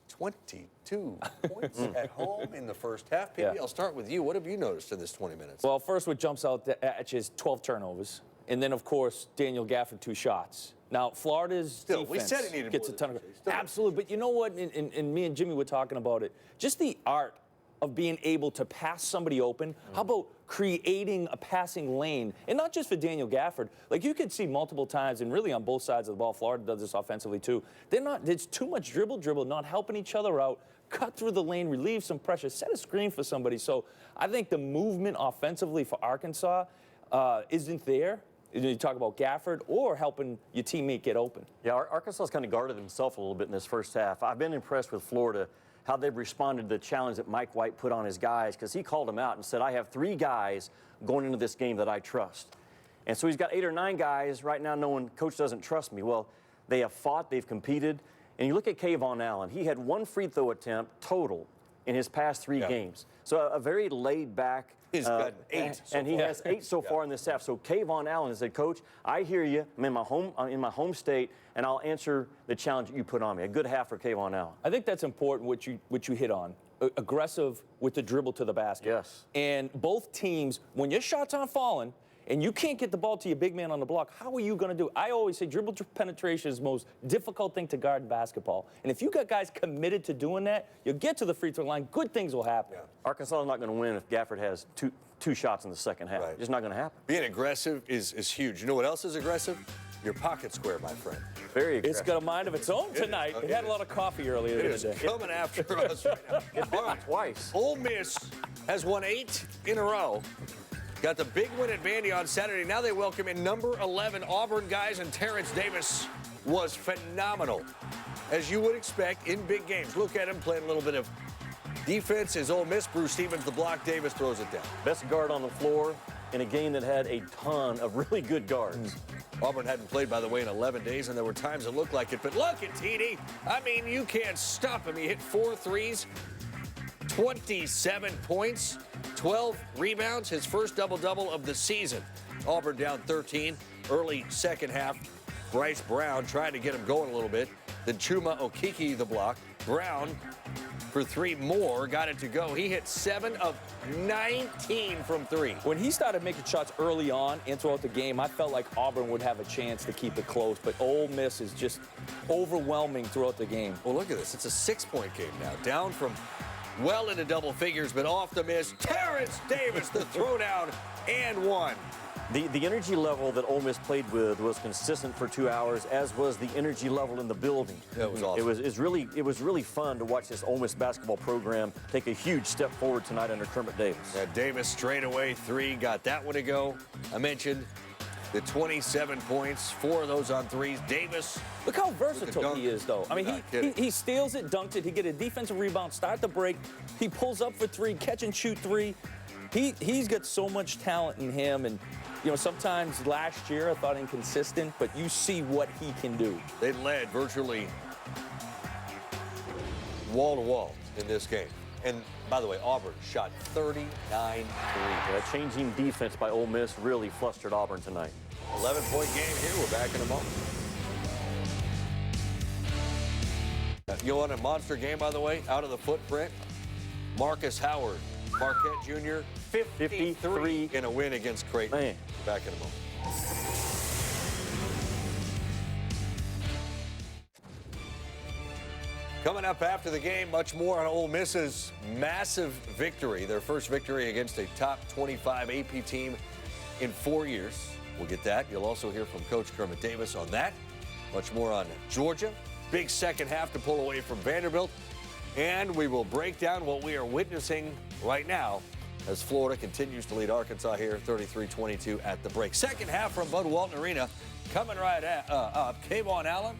22 points at home in the first half. PB, I'll start with you. What have you noticed in this 20 minutes? Well, first what jumps out at you is 12 turnovers. And then, of course, Daniel Gafford 2 shots. Now, Florida's defense we said he needed gets more a ton than of... Still Absolutely. But you know what? And me and Jimmy were talking about it. Just the art of being able to pass somebody open. How about creating a passing lane? And not just for Daniel Gafford. Like, you could see multiple times, and really on both sides of the ball, Florida does this offensively too. There's too much dribble, not helping each other out. Cut through the lane, relieve some pressure, set a screen for somebody. So I think the movement offensively for Arkansas isn't there. You talk about Gafford or helping your teammate get open. Yeah, Arkansas's kind of guarded himself a little bit in this first half. I've been impressed with Florida, how they've responded to the challenge that Mike White put on his guys, because he called them out and said, I have 3 guys going into this game that I trust. And so he's got 8 or 9 guys right now knowing coach doesn't trust me. Well, they have fought, they've competed. And you look at Kayvon Allen, he had 1 free throw attempt total in his past 3 games. So a very laid back. He's got 8 so and he far. has 8 so far in this half. So Kayvon Allen said, Coach, I hear you. I'm in my home state, and I'll answer the challenge you put on me. A good half for Kayvon Allen. I think that's important, what you hit on. Aggressive with the dribble to the basket. Yes. And both teams, when your shots aren't falling and you can't get the ball to your big man on the block, how are you going to do it? I always say dribble penetration is the most difficult thing to guard in basketball. And if you got guys committed to doing that, you'll get to the free throw line, good things will happen. Yeah. Arkansas is not going to win if Gafford has two shots in the second half. Right. It's not going to happen. Being aggressive is huge. You know what else is aggressive? Your pocket square, my friend. Very aggressive. It's got a mind of its own tonight. It had a lot of coffee earlier It in is the day. coming after us right now. It bit me twice. Ole Miss has won 8 in a row. Got the big win at Vandy on Saturday. Now they welcome in number 11 Auburn guys, and Terrence Davis was phenomenal, as you would expect in big games. Look at him playing a little bit of defense. Is Ole Miss. Bruce Stevens the block. Davis throws it down. Best guard on the floor in a game that had a ton of really good guards. Auburn hadn't played, by the way, in 11 days, and there were times it looked like it. But look at TD. I mean, you can't stop him. He hit 4 threes, 27 points, 12 rebounds, his first double-double of the season. Auburn down 13, early second half. Bryce Brown trying to get him going a little bit. Then Chuma Okeke the block. Brown for 3 more, got it to go. He hit 7 of 19 from 3. When he started making shots early on and throughout the game, I felt like Auburn would have a chance to keep it close, but Ole Miss is just overwhelming throughout the game. Well, look at this. It's a 6-point game now. Down from well into double figures, but off the miss. Terrence Davis, the throwdown, and 1. The energy level that Ole Miss played with was consistent for 2 hours, as was the energy level in the building. That was awesome. It was really fun to watch this Ole Miss basketball program take a huge step forward tonight under Kermit Davis. Yeah, Davis straight away 3, got that one to go. I mentioned the 27 points, 4 of those on 3s. Davis. Look how versatile he is, though. I mean, Not kidding. he steals it, dunked it, he get a defensive rebound, start the break, he pulls up for 3, catch and shoot 3. He's got so much talent in him, and you know, sometimes last year I thought inconsistent, but you see what he can do. They led virtually wall to wall in this game. And by the way, Auburn shot 39 threes. That changing defense by Ole Miss really flustered Auburn tonight. 11-point game here. We're back in a moment. You want a monster game, by the way, out of the footprint? Marcus Howard, Marquette Jr., 53 in a win against Creighton. Man. Back in a moment. Coming up after the game, much more on Ole Miss's massive victory, their first victory against a top 25 AP team in 4 years. We'll get that. You'll also hear from Coach Kermit Davis on that. Much more on Georgia. Big second half to pull away from Vanderbilt. And we will break down what we are witnessing right now as Florida continues to lead Arkansas here 33-22 at the break. Second half from Bud Walton Arena coming right up. Kayvon Allen,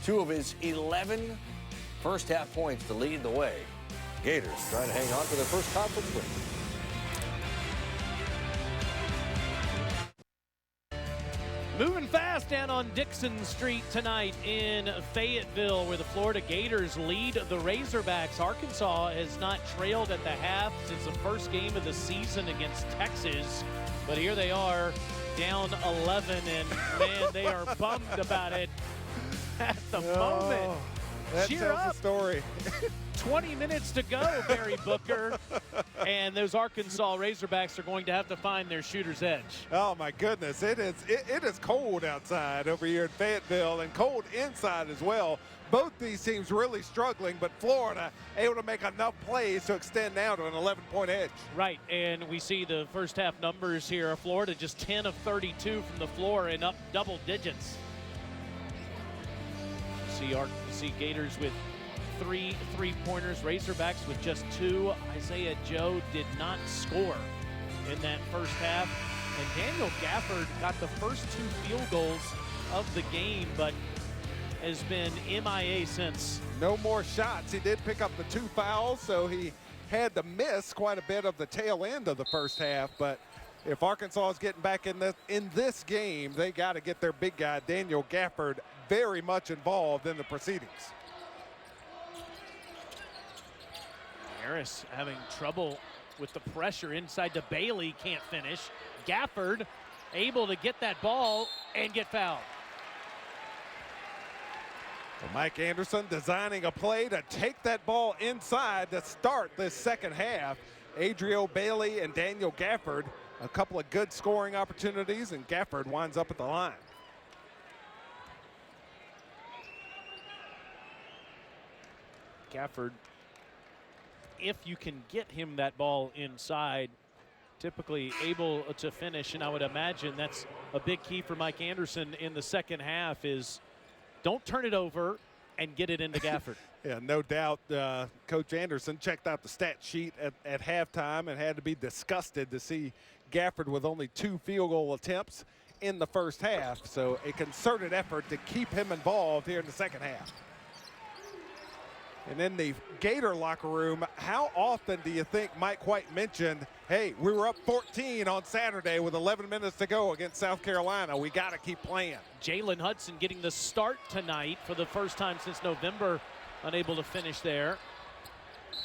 2 of his 11 first half points to lead the way. Gators trying to hang on to their first conference win. Moving fast down on Dixon Street tonight in Fayetteville, where the Florida Gators lead the Razorbacks. Arkansas has not trailed at the half since the first game of the season against Texas, but here they are down 11, and man, they are bummed about it at the moment. That Cheer tells up. the story. 20 minutes to go, Barry Booker. And those Arkansas Razorbacks are going to have to find their shooter's edge. Oh my goodness, it is cold outside over here in Fayetteville and cold inside as well. Both these teams really struggling, but Florida able to make enough plays to extend now to an 11-point edge. Right, and we see the first half numbers here. Florida just 10 of 32 from the floor and up double digits. See Gators with 3 3-pointers, Razorbacks with just 2. Isaiah Joe did not score in that first half. And Daniel Gafford got the first 2 field goals of the game, but has been MIA since. No more shots. He did pick up the 2 fouls, so he had to miss quite a bit of the tail end of the first half, but If Arkansas is getting back in this game, they got to get their big guy, Daniel Gafford, very much involved in the proceedings. Harris having trouble with the pressure inside to Bailey, can't finish. Gafford able to get that ball and get fouled. Well, Mike Anderson designing a play to take that ball inside to start this second half. Adrio Bailey and Daniel Gafford, a couple of good scoring opportunities, and Gafford winds up at the line. Gafford, if you can get him that ball inside, typically able to finish, and I would imagine that's a big key for Mike Anderson in the second half is don't turn it over and get it into Gafford. Yeah, no doubt Coach Anderson checked out the stat sheet at halftime and had to be disgusted to see Gafford with only 2 field goal attempts in the first half. So a concerted effort to keep him involved here in the second half. And in the Gator locker room, how often do you think Mike White mentioned, hey, we were up 14 on Saturday with 11 minutes to go against South Carolina. We got to keep playing. Jalen Hudson getting the start tonight for the first time since November, unable to finish there.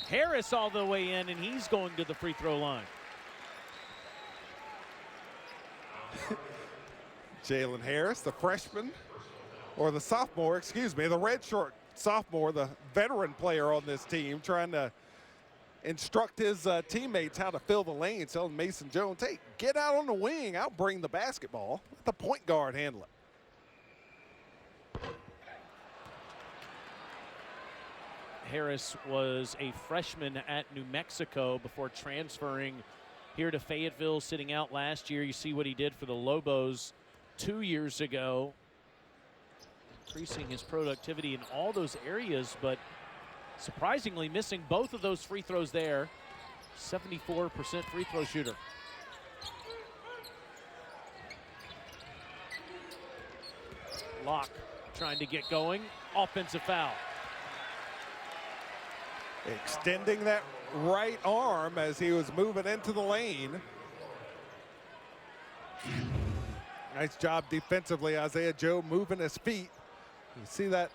Harris all the way in, and he's going to the free throw line. Jalen Harris, the freshman, or the sophomore, excuse me, the redshirt sophomore, the veteran player on this team, trying to instruct his teammates how to fill the lanes, telling Mason Jones, hey, get out on the wing, I'll bring the basketball. Let the point guard handle it. Harris was a freshman at New Mexico before transferring here to Fayetteville, sitting out last year. You see what he did for the Lobos 2 years ago, increasing his productivity in all those areas, but surprisingly missing both of those free throws there. 74% free throw shooter. Locke trying to get going. Offensive foul. Extending that right arm as he was moving into the lane. Nice job defensively, Isaiah Joe moving his feet. You see that,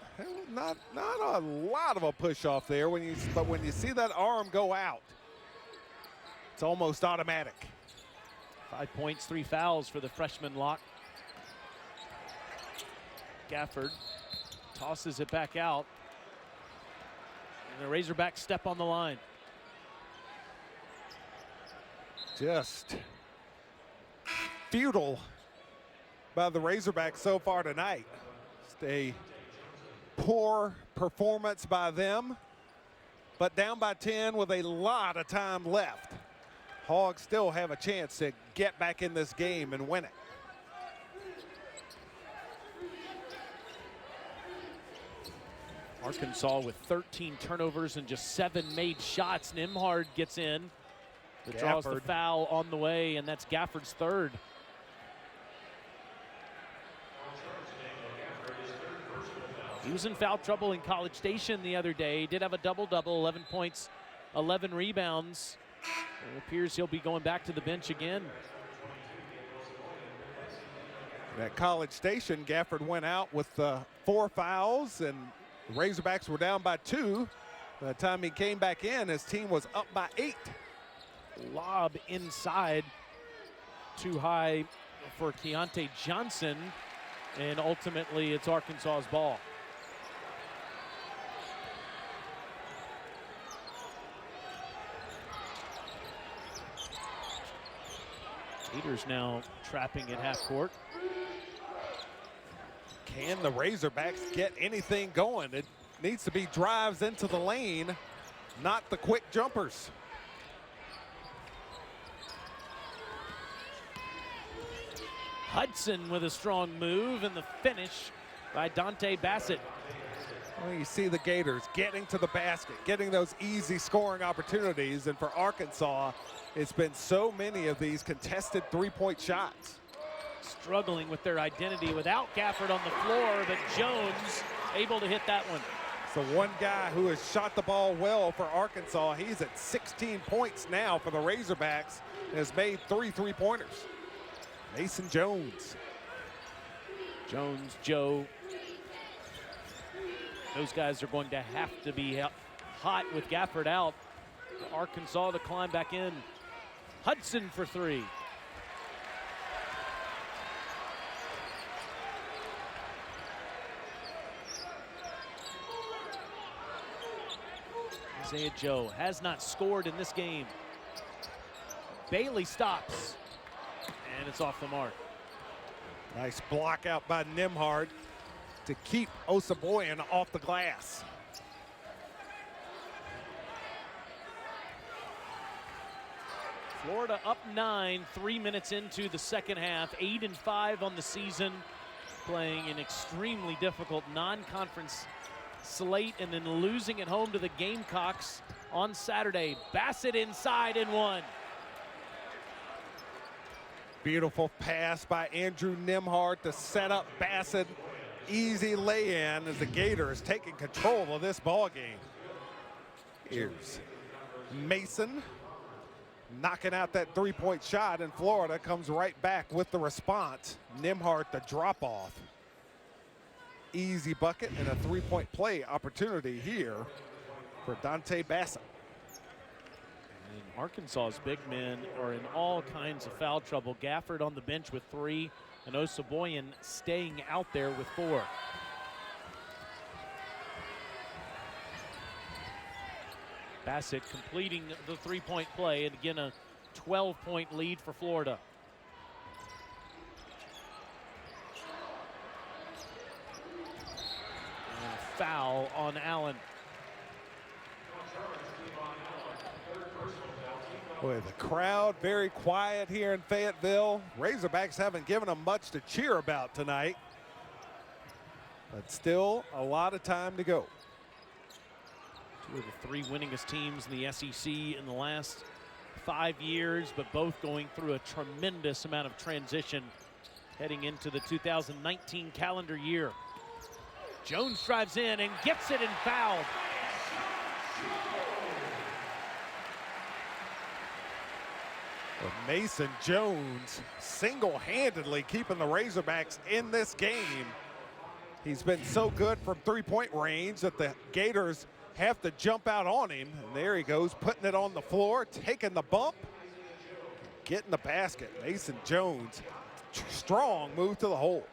not a lot of a push off there, but when you see that arm go out, it's almost automatic. 5 points, 3 fouls for the freshman Locke. Gafford tosses it back out. And the Razorbacks step on the line. Just futile by the Razorbacks so far tonight. Just a poor performance by them, but down by 10 with a lot of time left. Hogs still have a chance to get back in this game and win it. Arkansas with 13 turnovers and just 7 made shots. Nembhard gets in. That draws the foul on the way, and that's Gafford's third. He was in foul trouble in College Station the other day. He did have a double-double, 11 points, 11 rebounds. It appears he'll be going back to the bench again. At College Station, Gafford went out with 4 fouls, and Razorbacks were down by 2. By the time he came back in, his team was up by 8. Lob inside, too high for Keontae Johnson, and ultimately it's Arkansas's ball. Gators now trapping at half court. Can the Razorbacks get anything going? It needs to be drives into the lane, not the quick jumpers. Hudson with a strong move, and the finish by Dante Bassett. Well, you see the Gators getting to the basket, getting those easy scoring opportunities, and for Arkansas, it's been so many of these contested three-point shots. Struggling with their identity without Gafford on the floor, but Jones able to hit that one. So one guy who has shot the ball well for Arkansas. He's at 16 points now for the Razorbacks and has made 3 3-pointers. Mason Jones. Jones, Joe. Those guys are going to have to be hot with Gafford out. Arkansas to climb back in. Hudson for 3. Isaiah Joe has not scored in this game. Bailey stops, and it's off the mark. Nice block out by Nembhard to keep Osabuohien off the glass. Florida up 9, 3 minutes into the second half, 8-5 on the season, playing an extremely difficult non-conference slate and then losing at home to the Gamecocks on Saturday. Bassett inside and 1. Beautiful pass by Andrew Nembhard to set up Bassett. Easy lay-in as the Gators taking control of this ball game. Here's Mason knocking out that 3-point shot, and Florida comes right back with the response. Nembhard the drop-off. Easy bucket and a 3-point play opportunity here for Dante Bassett. And Arkansas's big men are in all kinds of foul trouble. Gafford on the bench with 3, and Osabuohien staying out there with 4. Bassett completing the 3-point play, and again a 12-point lead for Florida. And a foul on Allen. Boy, the crowd very quiet here in Fayetteville. Razorbacks haven't given them much to cheer about tonight, but still a lot of time to go. 2 of the 3 winningest teams in the SEC in the last 5 years, but both going through a tremendous amount of transition heading into the 2019 calendar year. Jones drives in and gets it and fouled. Well, Mason Jones single-handedly keeping the Razorbacks in this game. He's been so good from 3-point range that the Gators have to jump out on him. And there he goes, putting it on the floor, taking the bump, getting the basket. Mason Jones, strong move to the hole.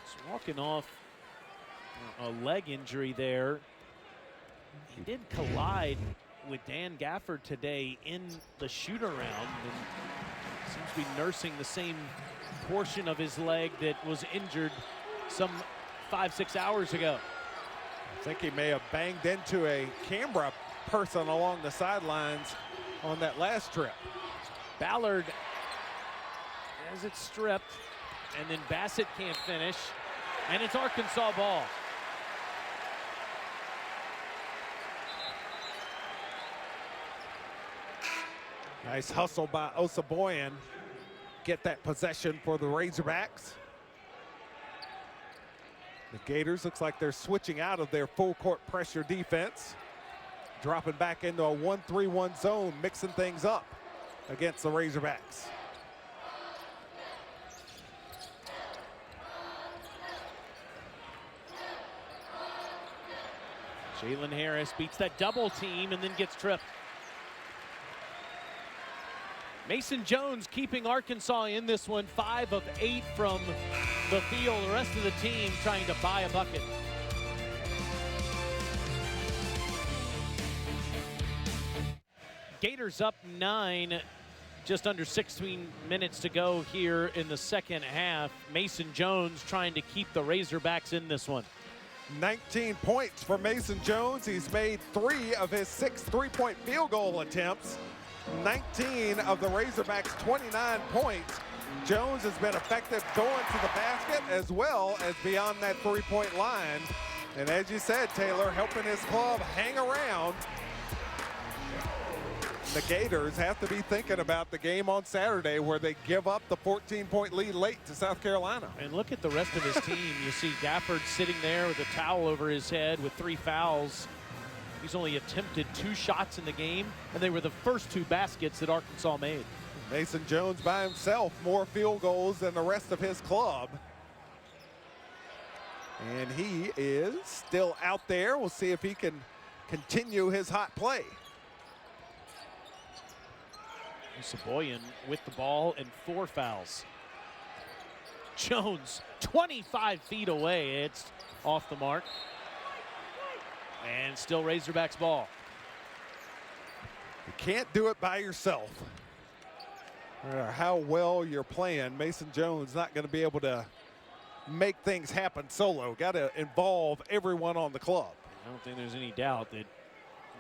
He's walking off a leg injury there. He did collide with Dan Gafford today in the shoot-around, and seems to be nursing the same portion of his leg that was injured some 5-6 hours ago. I think he may have banged into a Canberra person along the sidelines on that last trip. Ballard has it stripped, and then Bassett can't finish, and it's Arkansas ball. Nice hustle by Osabuohien. Get that possession for the Razorbacks. The Gators looks like they're switching out of their full court pressure defense, dropping back into a 1-3-1 zone, mixing things up against the Razorbacks. Jalen Harris beats that double team and then gets tripped. Mason Jones keeping Arkansas in this one, 5 of 8 from the field. The rest of the team trying to buy a bucket. Gators up 9, just under 16 minutes to go here in the second half. Mason Jones trying to keep the Razorbacks in this one. 19 points for Mason Jones. He's made 3 of his 6 3-point field goal attempts. 19 of the Razorbacks' 29 points. Jones has been effective going to the basket as well as beyond that 3-point line. And as you said, Taylor, helping his club hang around. the Gators have to be thinking about the game on Saturday where they give up the 14-point lead late to South Carolina. And look at the rest of his team. You see Gafford sitting there with a towel over his head with 3 fouls. He's only attempted 2 shots in the game, and they were the first 2 baskets that Arkansas made. Mason Jones by himself, more field goals than the rest of his club. And he is still out there. We'll see if he can continue his hot play. Saboyan with the ball and 4 fouls. Jones 25 feet away. It's off the mark. And still Razorbacks ball. You can't do it by yourself. No matter how well you're playing, Mason Jones not going to be able to make things happen solo. Got to involve everyone on the club. I don't think there's any doubt that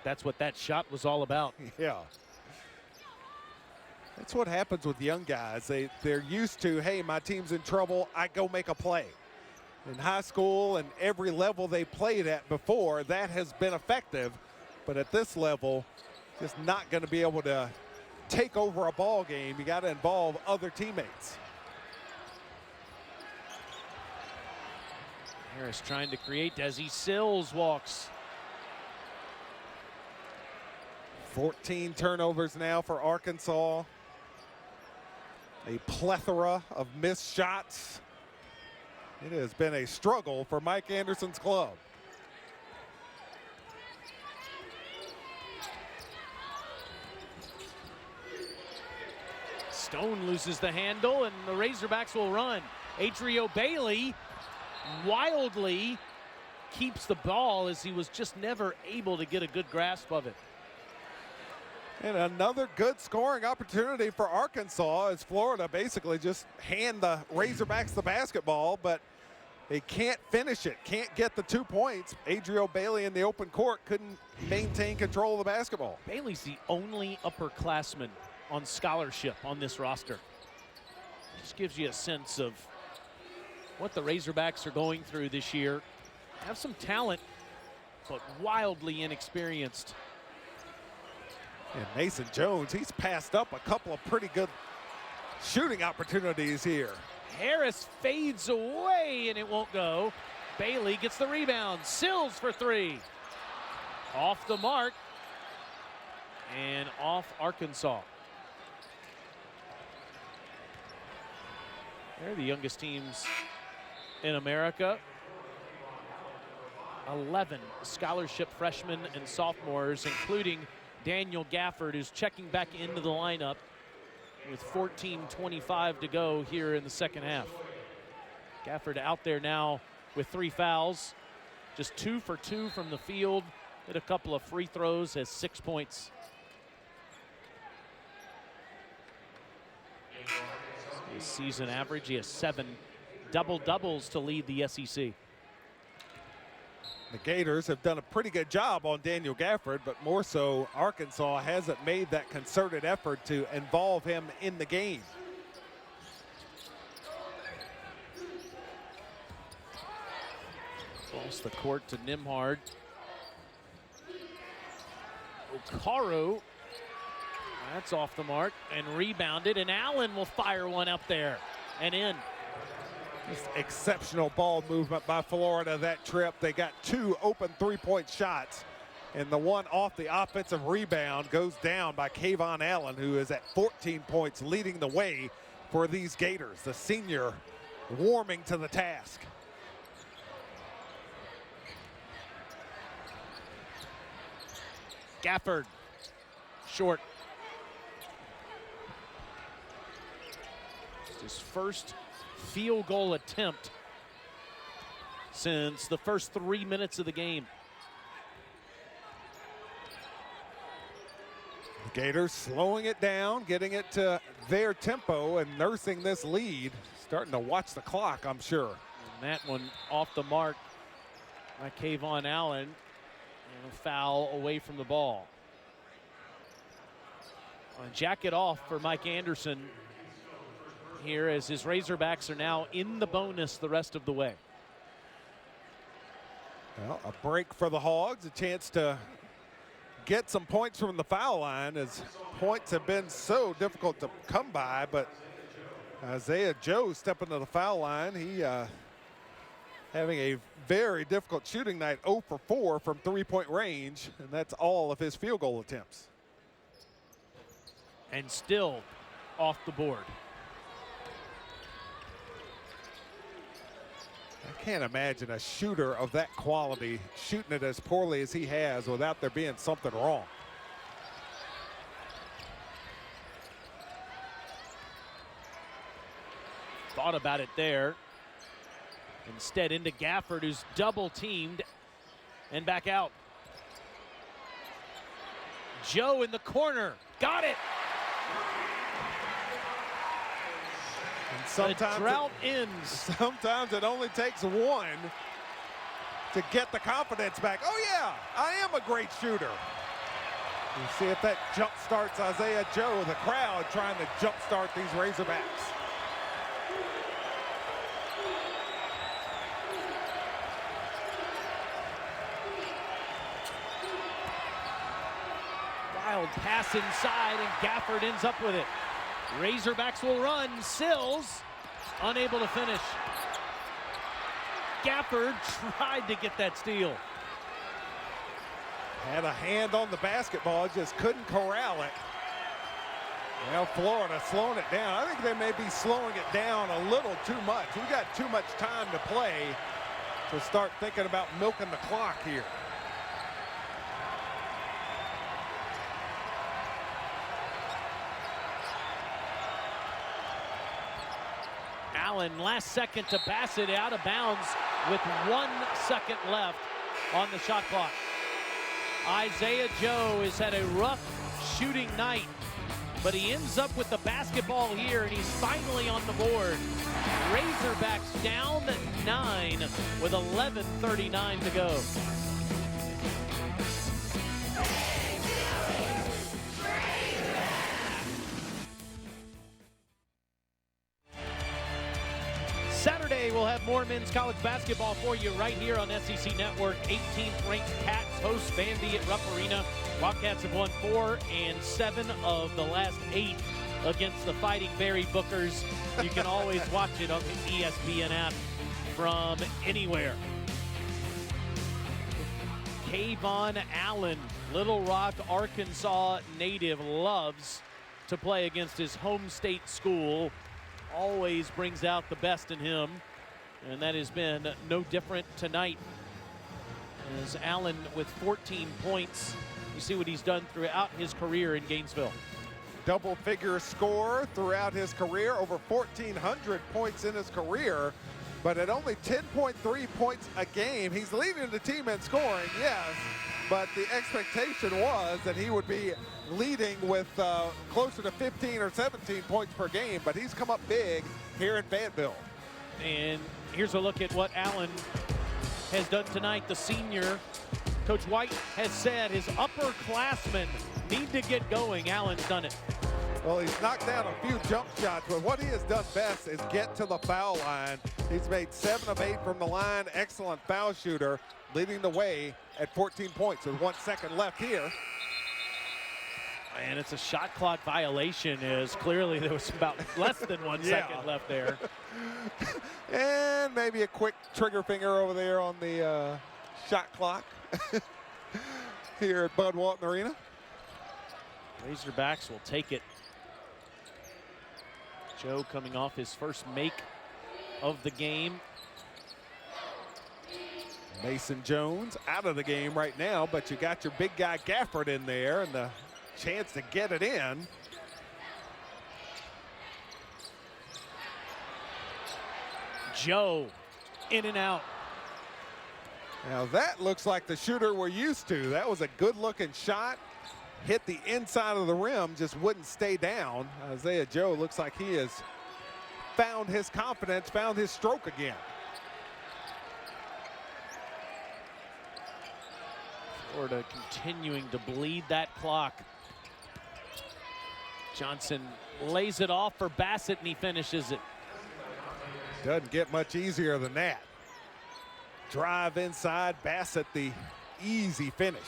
that's what that shot was all about. Yeah. That's what happens with young guys. They're used to, hey, my team's in trouble, I go make a play. In high school and every level they played at before, that has been effective. But at this level, just not going to be able to take over a ball game. You got to involve other teammates. Harris trying to create. Desi Sills walks. 14 turnovers now for Arkansas. A plethora of missed shots. It has been a struggle for Mike Anderson's club. Stone loses the handle, and the Razorbacks will run. Adrio Bailey wildly keeps the ball as he was just never able to get a good grasp of it. And another good scoring opportunity for Arkansas as Florida basically just hand the Razorbacks the basketball, but they can't finish it, can't get the 2 points. Adrio Bailey in the open court couldn't maintain control of the basketball. Bailey's the only upperclassman on scholarship on this roster. Just gives you a sense of what the Razorbacks are going through this year. Have some talent, but wildly inexperienced. And Mason Jones, he's passed up a couple of pretty good shooting opportunities here. Harris fades away and it won't go. Bailey gets the rebound. Sills for 3. Off the mark and off Arkansas. They're the youngest teams in America. 11 scholarship freshmen and sophomores, including Daniel Gafford, who's checking back into the lineup with 14:25 to go here in the second half. Gafford out there now with 3 fouls, just 2 for 2 from the field, hit a couple of free throws, has 6 points. His season average, he has 7 double-doubles to lead the SEC. The Gators have done a pretty good job on Daniel Gafford, but more so Arkansas hasn't made that concerted effort to involve him in the game. Across the court to Nimhard. Okaro, that's off the mark and rebounded, and Allen will fire one up there and in. Just exceptional ball movement by Florida that trip. They got 2 open 3-point shots, and the one off the offensive rebound goes down by Kayvon Allen, who is at 14 points, leading the way for these Gators. The senior warming to the task. Gafford, short. It's his first field goal attempt since the first 3 minutes of the game. The Gators slowing it down, getting it to their tempo and nursing this lead. Starting to watch the clock, I'm sure. And that one off the mark by Kayvon Allen. And a foul away from the ball. Jacket off for Mike Anderson here as his Razorbacks are now in the bonus the rest of the way. Well, a break for the Hogs, a chance to get some points from the foul line, as points have been so difficult to come by. But Isaiah Joe stepping to the foul line. He having a very difficult shooting night, 0 for 4 from three-point range, and that's all of his field goal attempts. And still off the board. I can't imagine a shooter of that quality shooting it as poorly as he has without there being something wrong. Thought about it there. Instead into Gafford, who's double teamed, and back out. Joe in the corner, got it. And sometimes the drought ends. Sometimes it only takes one to get the confidence back. Oh yeah, I am a great shooter. You see if that jump starts Isaiah Joe, the crowd trying to jump start these Razorbacks. Wild pass inside, and Gafford ends up with it. Razorbacks will run. Sills unable to finish. Gafford tried to get that steal. Had a hand on the basketball, just couldn't corral it. Well, Florida slowing it down. I think they may be slowing it down a little too much. We've got too much time to play to start thinking about milking the clock here. Allen, last second to Bassett, out of bounds with 1 second left on the shot clock. Isaiah Joe has had a rough shooting night, but he ends up with the basketball here, and he's finally on the board. Razorbacks down 9 with 11:39 to go. Saturday, we'll have more men's college basketball for you right here on SEC Network. 18th ranked Cats host Vandy at Rupp Arena. Wildcats have won 4 and 7 of the last 8 against the Fighting Barry Bookers. You can always watch it on the ESPN app from anywhere. Kayvon Allen, Little Rock, Arkansas native, loves to play against his home state school. Always brings out the best in him, and that has been no different tonight. As Allen with 14 points, you see what he's done throughout his career in Gainesville. Double-figure score throughout his career, over 1,400 points in his career, but at only 10.3 points a game. He's leading the team in scoring, yes, but the expectation was that he would be leading with closer to 15 or 17 points per game, but he's come up big here in Fayetteville. And here's a look at what Allen has done tonight. The senior, Coach White has said his upperclassmen need to get going. Allen's done it. Well, he's knocked down a few jump shots, but what he has done best is get to the foul line. He's made 7 of 8 from the line. Excellent foul shooter, leading the way at 14 points with 1 second left here. And it's a shot clock violation, as clearly there was about less than 1 second left there. And maybe a quick trigger finger over there on the shot clock here at Bud Walton Arena. Razorbacks will take it. Joe coming off his first make of the game. Mason Jones out of the game right now, but you got your big guy Gafford in there and the chance to get it in. Joe in and out. Now that looks like the shooter we're used to. That was a good looking shot. Hit the inside of the rim, just wouldn't stay down. Isaiah Joe looks like he has found his confidence, found his stroke again. Florida continuing to bleed that clock. Johnson lays it off for Bassett, and he finishes it. Doesn't get much easier than that. Drive inside, Bassett the easy finish.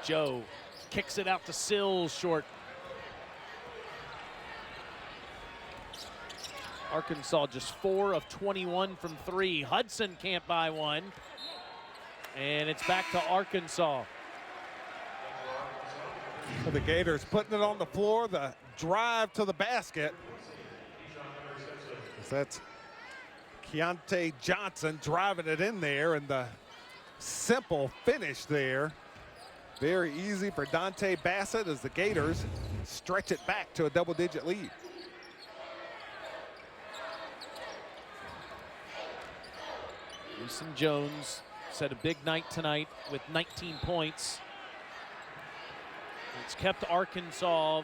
Joe kicks it out to Sills, short. Arkansas just 4 of 21 from 3. Hudson can't buy one. And it's back to Arkansas. For the Gators putting it on the floor, the drive to the basket. That's Keontae Johnson driving it in there, and the simple finish there. Very easy for Dante Bassett as the Gators stretch it back to a double-digit lead. Mason Jones had a big night tonight with 19 points. It's kept Arkansas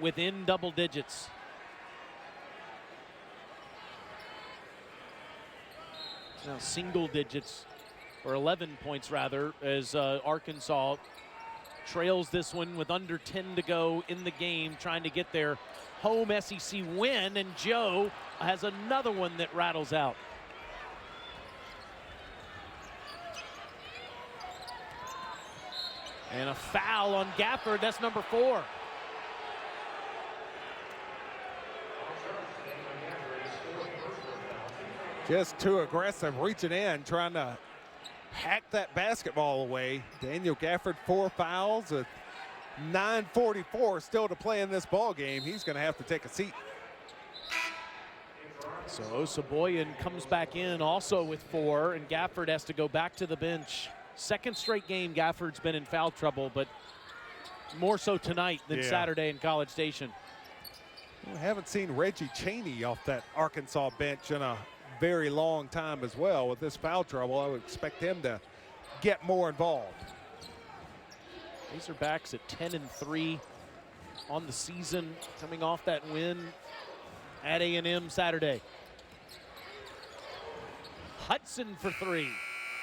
within double digits. Now single digits, or 11 points rather, as Arkansas trails this one with under 10 to go in the game, trying to get their home SEC win, and Joe has another one that rattles out. And a foul on Gafford, that's number 4. Just too aggressive, reaching in, trying to hack that basketball away. Daniel Gafford, 4 fouls with 9:44 still to play in this ball game. He's going to have to take a seat. So Osaboyan comes back in also with 4, and Gafford has to go back to the bench. Second straight game Gafford's been in foul trouble, but more so tonight than Saturday in College Station. We haven't seen Reggie Chaney off that Arkansas bench in a very long time as well. With this foul trouble, I would expect him to get more involved. Razorbacks at 10-3 on the season, coming off that win at A&M Saturday. Hudson for 3.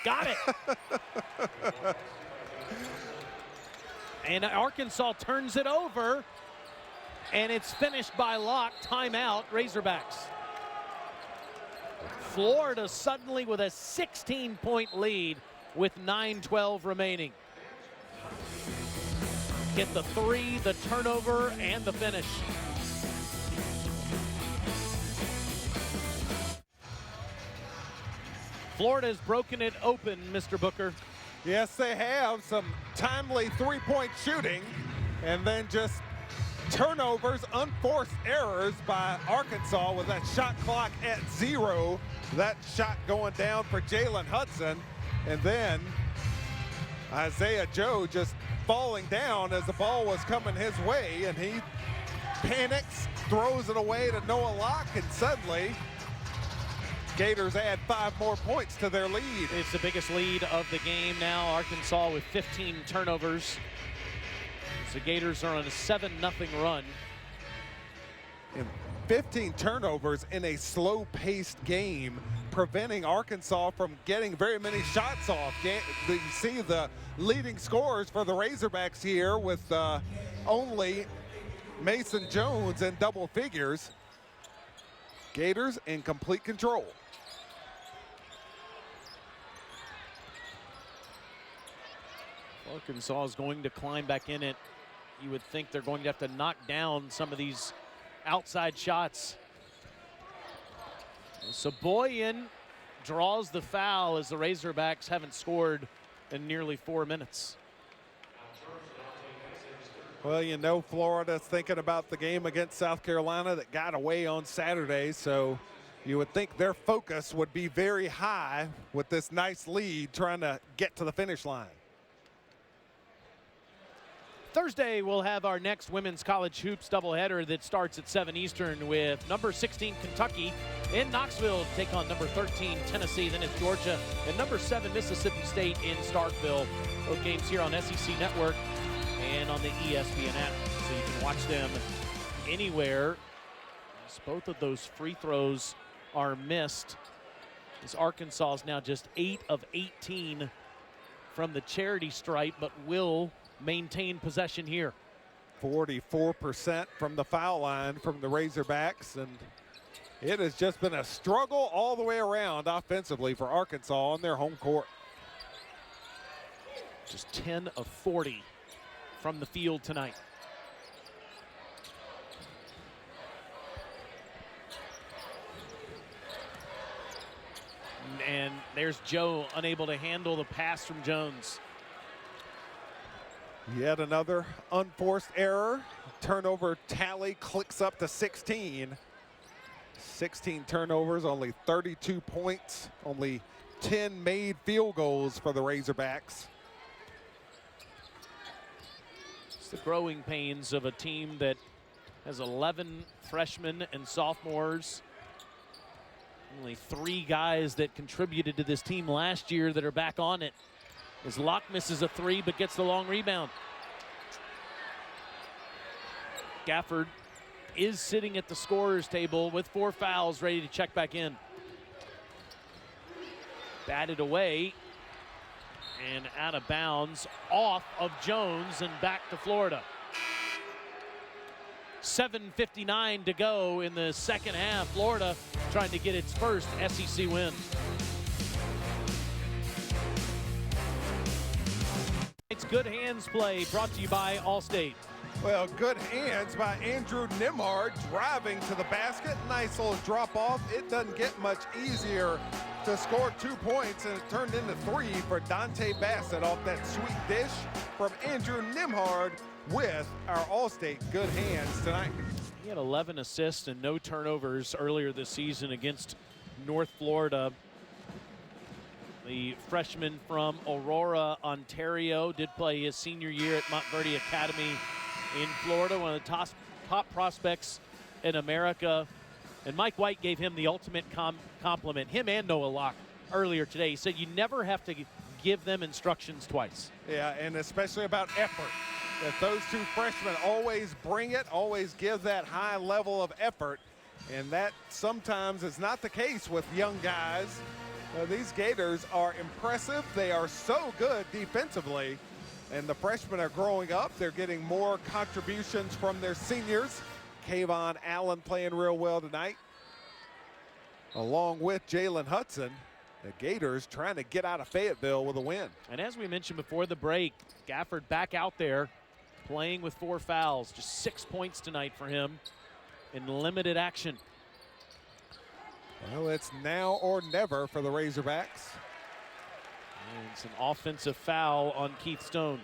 Got it. And Arkansas turns it over, and it's finished by Locke. Timeout, Razorbacks. Florida suddenly with a 16-point lead with 9:12 remaining. Get the 3, the turnover, and the finish. Florida has broken it open, Mr. Booker. Yes, they have some timely three-point shooting, and then just turnovers, unforced errors by Arkansas with that shot clock at 0. That shot going down for Jalen Hudson, and then Isaiah Joe just falling down as the ball was coming his way, and he panics, throws it away to Noah Locke, and suddenly Gators add 5 more points to their lead. It's the biggest lead of the game now. Arkansas with 15 turnovers. The Gators are on a 7-0 run. And 15 turnovers in a slow-paced game, preventing Arkansas from getting very many shots off. You see the leading scorers for the Razorbacks here with only Mason Jones in double figures. Gators in complete control. Arkansas is going to climb back in it. You would think they're going to have to knock down some of these outside shots. Saboyan draws the foul as the Razorbacks haven't scored in nearly 4 minutes. Well, you know, Florida's thinking about the game against South Carolina that got away on Saturday, so you would think their focus would be very high with this nice lead trying to get to the finish line. Thursday, we'll have our next women's college hoops doubleheader that starts at 7 Eastern with number 16 Kentucky in Knoxville take on number 13 Tennessee. Then it's Georgia and number 7 Mississippi State in Starkville. Both games here on SEC Network and on the ESPN app, so you can watch them anywhere. As both of those free throws are missed, as Arkansas is now just 8 of 18 from the charity stripe, but will maintain possession here. 44% from the foul line from the Razorbacks, and it has just been a struggle all the way around offensively for Arkansas on their home court. Just 10 of 40 from the field tonight. And there's Joe unable to handle the pass from Jones. Yet another unforced error. Turnover tally clicks up to 16. 16 turnovers, only 32 points, only 10 made field goals for the Razorbacks. It's the growing pains of a team that has 11 freshmen and sophomores. Only 3 guys that contributed to this team last year that are back on it. As Locke misses a 3 but gets the long rebound. Gafford is sitting at the scorer's table with 4 fouls, ready to check back in. Batted away and out of bounds, off of Jones and back to Florida. 7:59 to go in the second half. Florida trying to get its first SEC win. It's Good Hands play brought to you by Allstate. Well, good hands by Andrew Nimhard driving to the basket. Nice little drop off. It doesn't get much easier to score 2 points, and it turned into 3 for Dante Bassett off that sweet dish from Andrew Nimhard with our Allstate good hands tonight. He had 11 assists and no turnovers earlier this season against North Florida. The freshman from Aurora, Ontario, did play his senior year at Montverde Academy in Florida, one of the top prospects in America. And Mike White gave him the ultimate compliment, him and Noah Locke, earlier today. He said you never have to give them instructions twice. Yeah, and especially about effort. That those 2 freshmen always bring it, always give that high level of effort. And that sometimes is not the case with young guys. These Gators are impressive. They are so good defensively. And the freshmen are growing up. They're getting more contributions from their seniors. Kayvon Allen playing real well tonight, along with Jalen Hudson. The Gators trying to get out of Fayetteville with a win. And as we mentioned before the break, Gafford back out there playing with 4 fouls. Just 6 points tonight for him in limited action. Well, it's now or never for the Razorbacks. And it's an offensive foul on Keith Stone.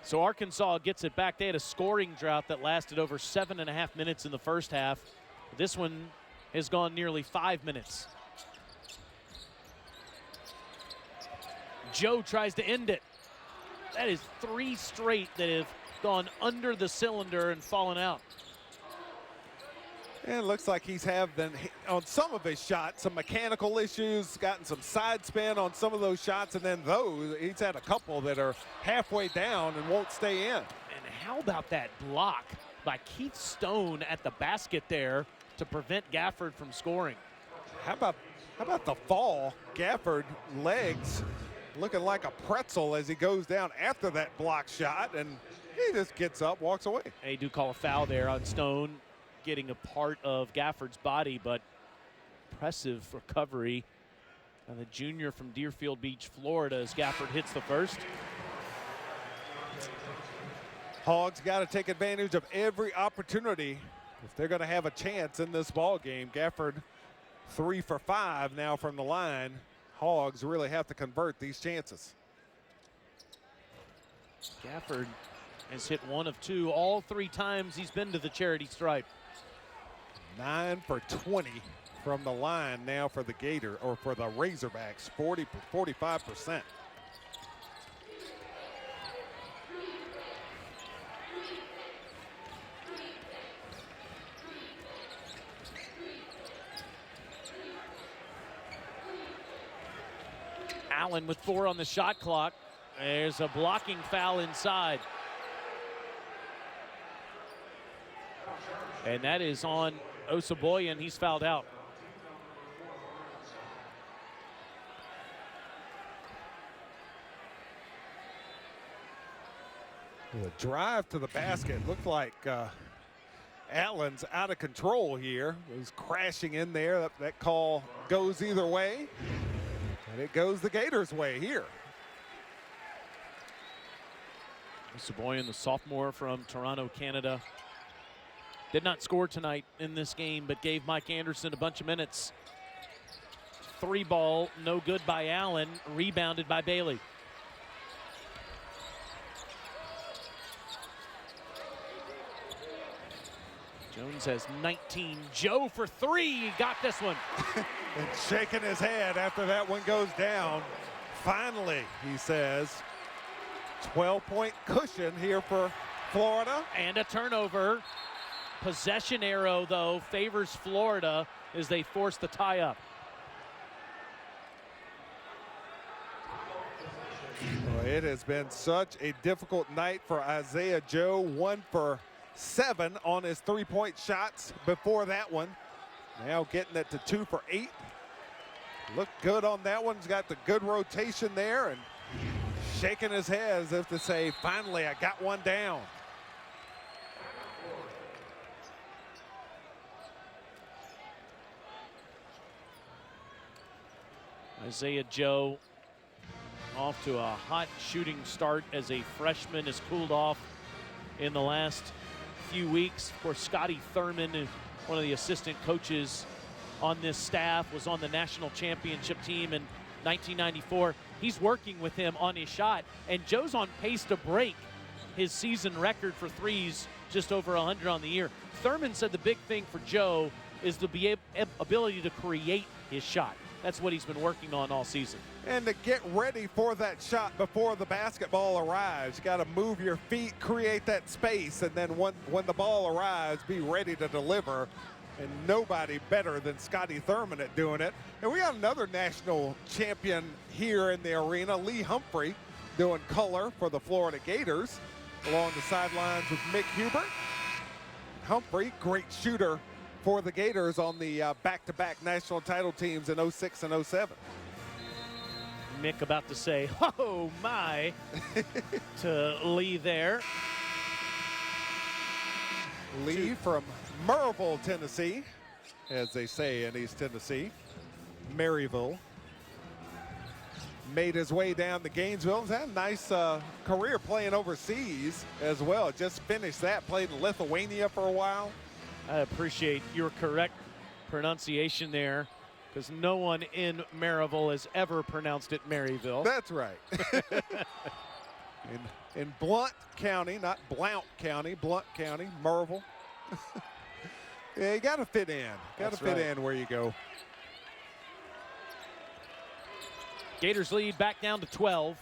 So Arkansas gets it back. They had a scoring drought that lasted over 7.5 minutes in the first half. This one has gone nearly 5 minutes. Joe tries to end it. That is 3 straight that have gone under the cylinder and fallen out. And it looks like he's having, on some of his shots, some mechanical issues, gotten some side spin on some of those shots, and then he's had a couple that are halfway down and won't stay in. And how about that block by Keith Stone at the basket there to prevent Gafford from scoring? How about the fall? Gafford legs looking like a pretzel as he goes down after that block shot, and he just gets up, walks away. They do call a foul there on Stone, getting a part of Gafford's body, but impressive recovery. And the junior from Deerfield Beach, Florida, as Gafford hits the first. Hogs got to take advantage of every opportunity if they're going to have a chance in this ball game. Gafford 3 for 5 now from the line. Hogs really have to convert these chances. Gafford has hit 1 of 2 all 3 times he's been to the charity stripe. 9 for 20 from the line now for the Razorbacks, 45%. Allen with 4 on the shot clock. There's a blocking foul inside. And that is on Osaboyan. He's fouled out. The drive to the basket looked like Allen's out of control here. He was crashing in there. That call goes either way. And it goes the Gators' way here. Saboyan, the sophomore from Toronto, Canada, did not score tonight in this game, but gave Mike Anderson a bunch of minutes. 3 ball, no good by Allen, rebounded by Bailey. Jones has 19. Joe for 3, he got this one. And shaking his head after that one goes down. Finally, he says, 12-point cushion here for Florida. And a turnover. Possession arrow, though, favors Florida as they force the tie-up. Well, it has been such a difficult night for Isaiah Joe. 1 for 7 on his 3-point shots before that one. Now getting it to 2 for 8. Looked good on that one. He's got the good rotation there and shaking his head as if to say, finally, I got one down. Isaiah Joe off to a hot shooting start as a freshman, has cooled off in the last few weeks. Of course, Scotty Thurman, one of the assistant coaches on this staff, was on the national championship team in 1994. He's working with him on his shot, and Joe's on pace to break his season record for threes, just over 100 on the year. Thurman said the big thing for Joe is the ability to create his shot. That's what he's been working on all season. And to get ready for that shot before the basketball arrives, you got to move your feet, create that space, and then when the ball arrives, be ready to deliver. And nobody better than Scotty Thurman at doing it. And we got another national champion here in the arena, Lee Humphrey, doing color for the Florida Gators along the sidelines with Mick Hubert. Humphrey, great shooter for the Gators on the back-to-back national title teams in 06 and 07. Mick about to say, oh my, to Lee there. Lee from Maryville, Tennessee, as they say in East Tennessee. Maryville. Made his way down to Gainesville. He's had a nice career playing overseas as well. Just finished that, played in Lithuania for a while. I appreciate your correct pronunciation there, because no one in Maryville has ever pronounced it Maryville. That's right. in Blount County, not Blount County, Blount County, Maryville. Yeah, you got to fit in. Got to fit in where you go. Gators lead back down to 12.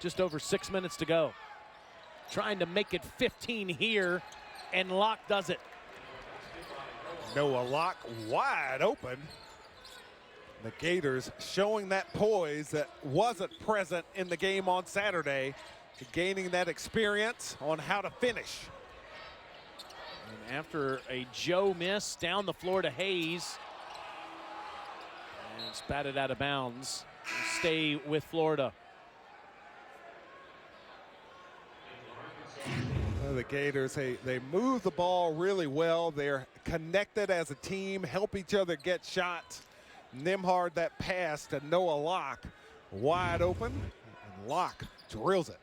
Just over 6 minutes to go. Trying to make it 15 here, and Locke does it. Noah Locke wide open. The Gators showing that poise that wasn't present in the game on Saturday, gaining that experience on how to finish. And after a Joe miss, down the floor to Hayes. And it's batted out of bounds. Stay with Florida. The Gators, they move the ball really well. They're connected as a team, help each other get shots. Nembhard, that pass to Noah Locke, wide open, and Locke drills it.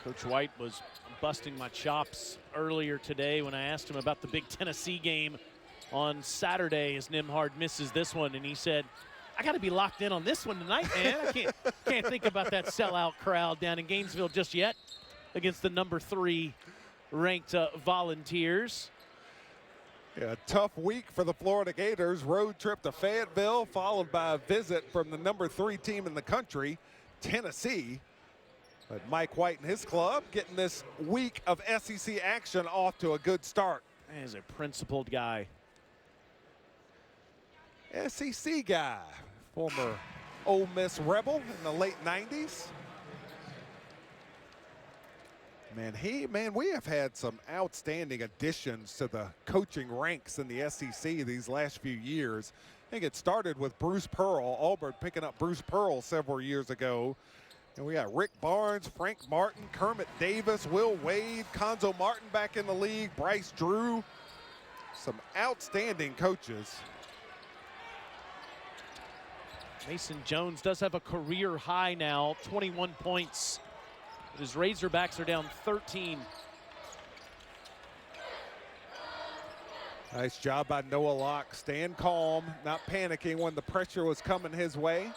Coach White was busting my chops earlier today when I asked him about the big Tennessee game on Saturday as Nembhard misses this one, and he said, I got to be locked in on this one tonight, man. I can't think about that sellout crowd down in Gainesville just yet against the number 3 ranked Volunteers. Yeah, a tough week for the Florida Gators. Road trip to Fayetteville, followed by a visit from the number 3 team in the country, Tennessee. But Mike White and his club getting this week of SEC action off to a good start. He's a principled guy. SEC guy, former Ole Miss Rebel in the late 90s. Man, we have had some outstanding additions to the coaching ranks in the SEC these last few years. I think it started with Bruce Pearl, Auburn picking up Bruce Pearl several years ago. And we got Rick Barnes, Frank Martin, Kermit Davis, Will Wade, Conzo Martin back in the league, Bryce Drew. Some outstanding coaches. Mason Jones does have a career high now, 21 points. But his Razorbacks are down 13. Nice job by Noah Locke, staying calm, not panicking when the pressure was coming his way.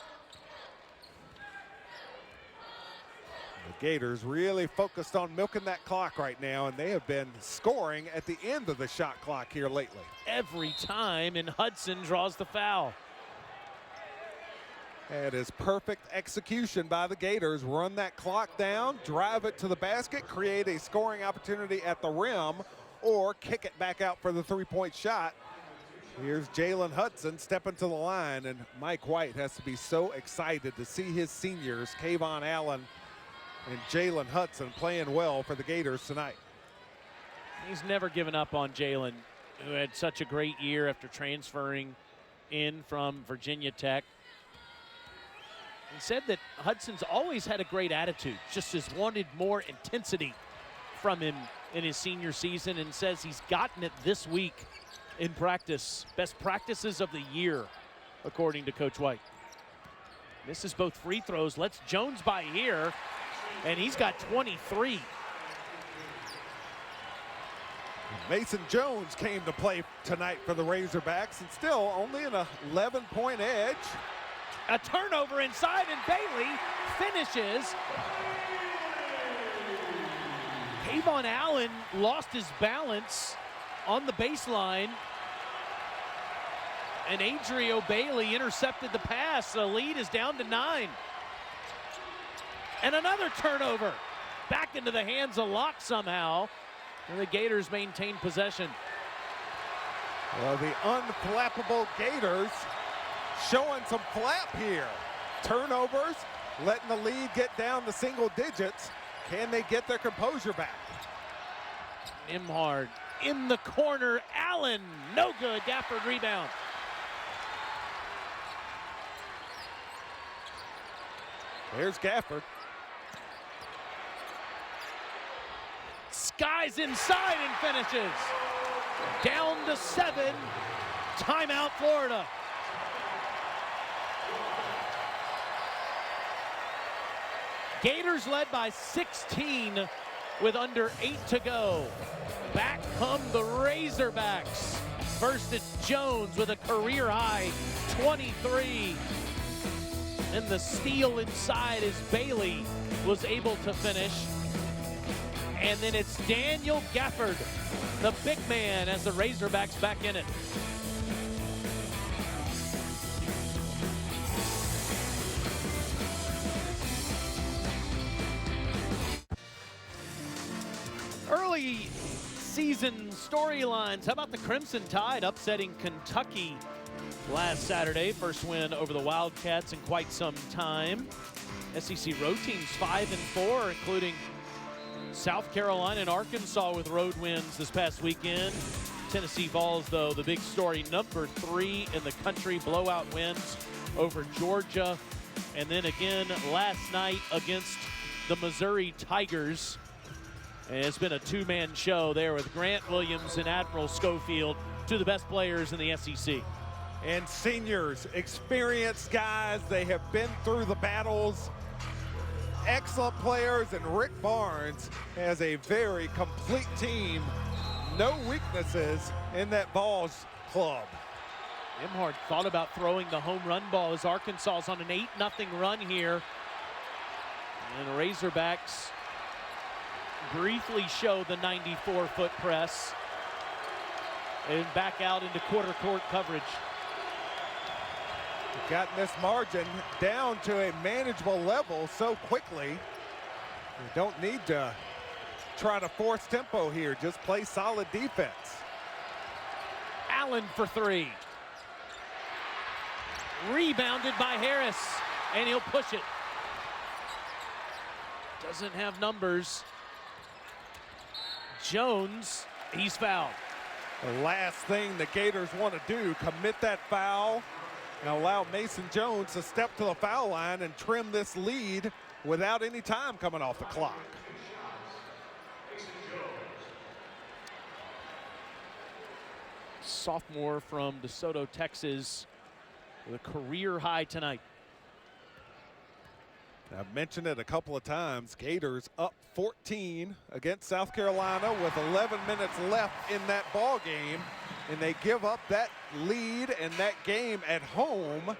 The Gators really focused on milking that clock right now, and they have been scoring at the end of the shot clock here lately. Every time, and Hudson draws the foul. That is perfect execution by the Gators. Run that clock down, drive it to the basket, create a scoring opportunity at the rim, or kick it back out for the three-point shot. Here's Jalen Hudson stepping to the line, and Mike White has to be so excited to see his seniors, Kayvon Allen and Jalen Hudson, playing well for the Gators tonight. He's never given up on Jalen, who had such a great year after transferring in from Virginia Tech. He said that Hudson's always had a great attitude, just has wanted more intensity from him in his senior season, and says he's gotten it this week in practice. Best practices of the year, according to Coach White. Misses both free throws, lets Jones by here, and he's got 23. Mason Jones came to play tonight for the Razorbacks, and still only an 11-point edge. A turnover inside, and Bailey finishes. Kayvon Allen lost his balance on the baseline, and Adrio Bailey intercepted the pass. The lead is down to 9. And another turnover. Back into the hands of Locke somehow, and the Gators maintain possession. Well, the unflappable Gators showing some flap here. Turnovers, letting the lead get down to single digits. Can they get their composure back? Nembhard in the corner. Allen, no good. Gafford rebound. There's Gafford. Skies inside and finishes. Down to 7. Timeout, Florida. Gators led by 16 with under 8 to go. Back come the Razorbacks. First it's Jones with a career high 23. And the steal inside as Bailey was able to finish. And then it's Daniel Gafford, the big man, as the Razorbacks back in it. Early season storylines. How about the Crimson Tide upsetting Kentucky last Saturday? First win over the Wildcats in quite some time. SEC road teams 5-4, including South Carolina and Arkansas with road wins this past weekend. Tennessee Vols, though, the big story, number 3 in the country, blowout wins over Georgia. And then again last night against the Missouri Tigers. And it's been a two-man show there with Grant Williams and Admiral Schofield, two of the best players in the SEC. And seniors, experienced guys, they have been through the battles. Excellent players, and Rick Barnes has a very complete team. No weaknesses in that Vols club. Nembhard thought about throwing the home run ball as Arkansas is on an 8-0 run here. And the Razorbacks briefly show the 94-foot press and back out into quarter court coverage. We've gotten this margin down to a manageable level so quickly. We don't need to try to force tempo here, just play solid defense. Allen for 3. Rebounded by Harris, and he'll push it. Doesn't have numbers. Jones, he's fouled. The last thing the Gators want to do, commit that foul and allow Mason Jones to step to the foul line and trim this lead without any time coming off the clock. Sophomore from DeSoto, Texas, with a career high tonight. I've mentioned it a couple of times. Gators up 14 against South Carolina with 11 minutes left in that ball game, and they give up that lead and that game at home.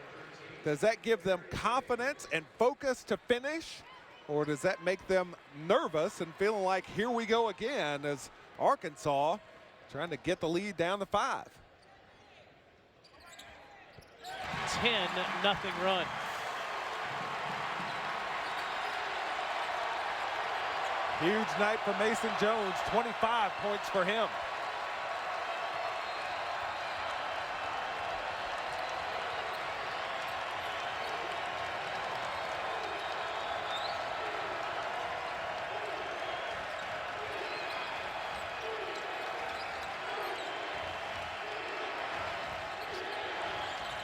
Does that give them confidence and focus to finish, or does that make them nervous and feeling like here we go again as Arkansas trying to get the lead down to 5? 10-0 run. Huge night for Mason Jones, 25 points for him.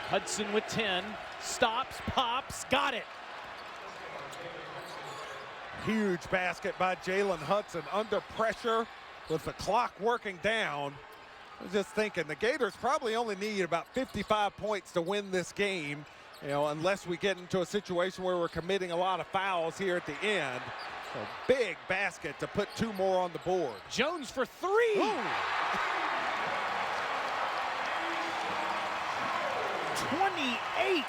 Hudson with 10, stops, pops, got it. Huge basket by Jalen Hudson under pressure with the clock working down. I was just thinking the Gators probably only need about 55 points to win this game, you know, unless we get into a situation where we're committing a lot of fouls here at the end. So big basket to put 2 more on the board. Jones for 3. Ooh. 28.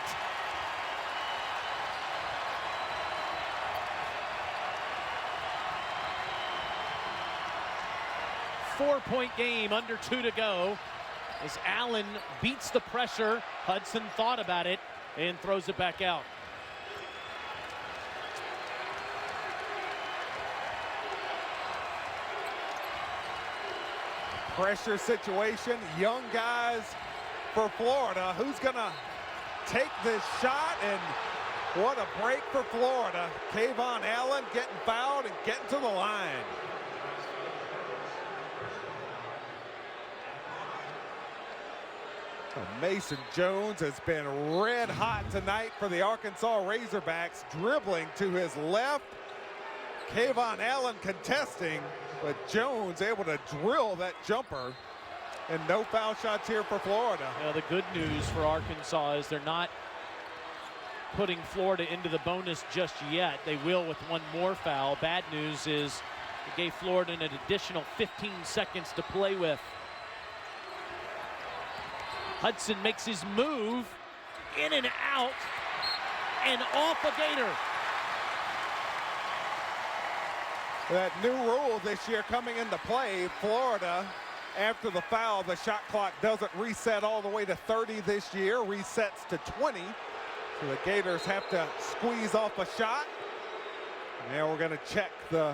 Four-point game, under 2 to go. As Allen beats the pressure, Hudson thought about it and throws it back out. Pressure situation, young guys for Florida. Who's gonna take this shot? And what a break for Florida. Kayvon Allen getting fouled and getting to the line. Mason Jones has been red hot tonight for the Arkansas Razorbacks, dribbling to his left. Kayvon Allen contesting, but Jones able to drill that jumper. And no foul shots here for Florida. The good news for Arkansas is they're not putting Florida into the bonus just yet. They will with 1 more foul. Bad news is it gave Florida an additional 15 seconds to play with. Hudson makes his move, in and out, and off a Gator. That new rule this year coming into play, Florida, after the foul, the shot clock doesn't reset all the way to 30 this year, resets to 20. So the Gators have to squeeze off a shot. Now we're gonna check the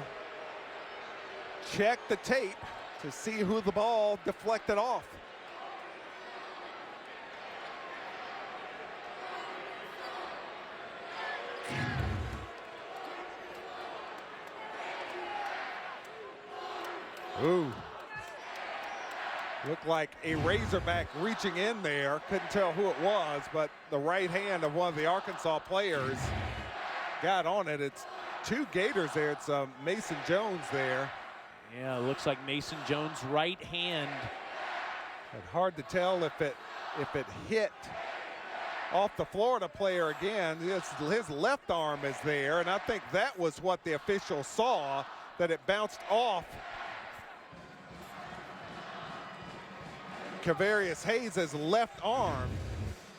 tape to see who the ball deflected off. Ooh. Looked like a Razorback reaching in there. Couldn't tell who it was, but the right hand of one of the Arkansas players got on it. It's 2 Gators there. It's Mason Jones there. Yeah, it looks like Mason Jones' right hand. But hard to tell if it hit off the Florida player again. His left arm is there, and I think that was what the official saw, that it bounced off Kavarius Hayes' left arm.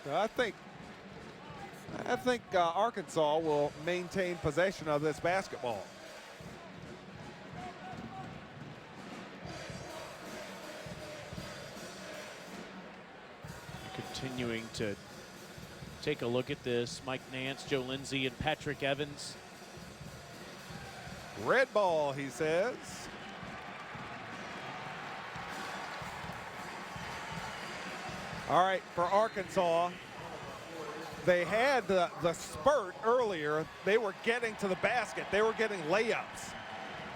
So I think Arkansas will maintain possession of this basketball. Continuing to take a look at this, Mike Nance, Joe Lindsey, and Patrick Evans. Red ball, he says. All right, for Arkansas, they had the spurt earlier. They were getting to the basket. They were getting layups.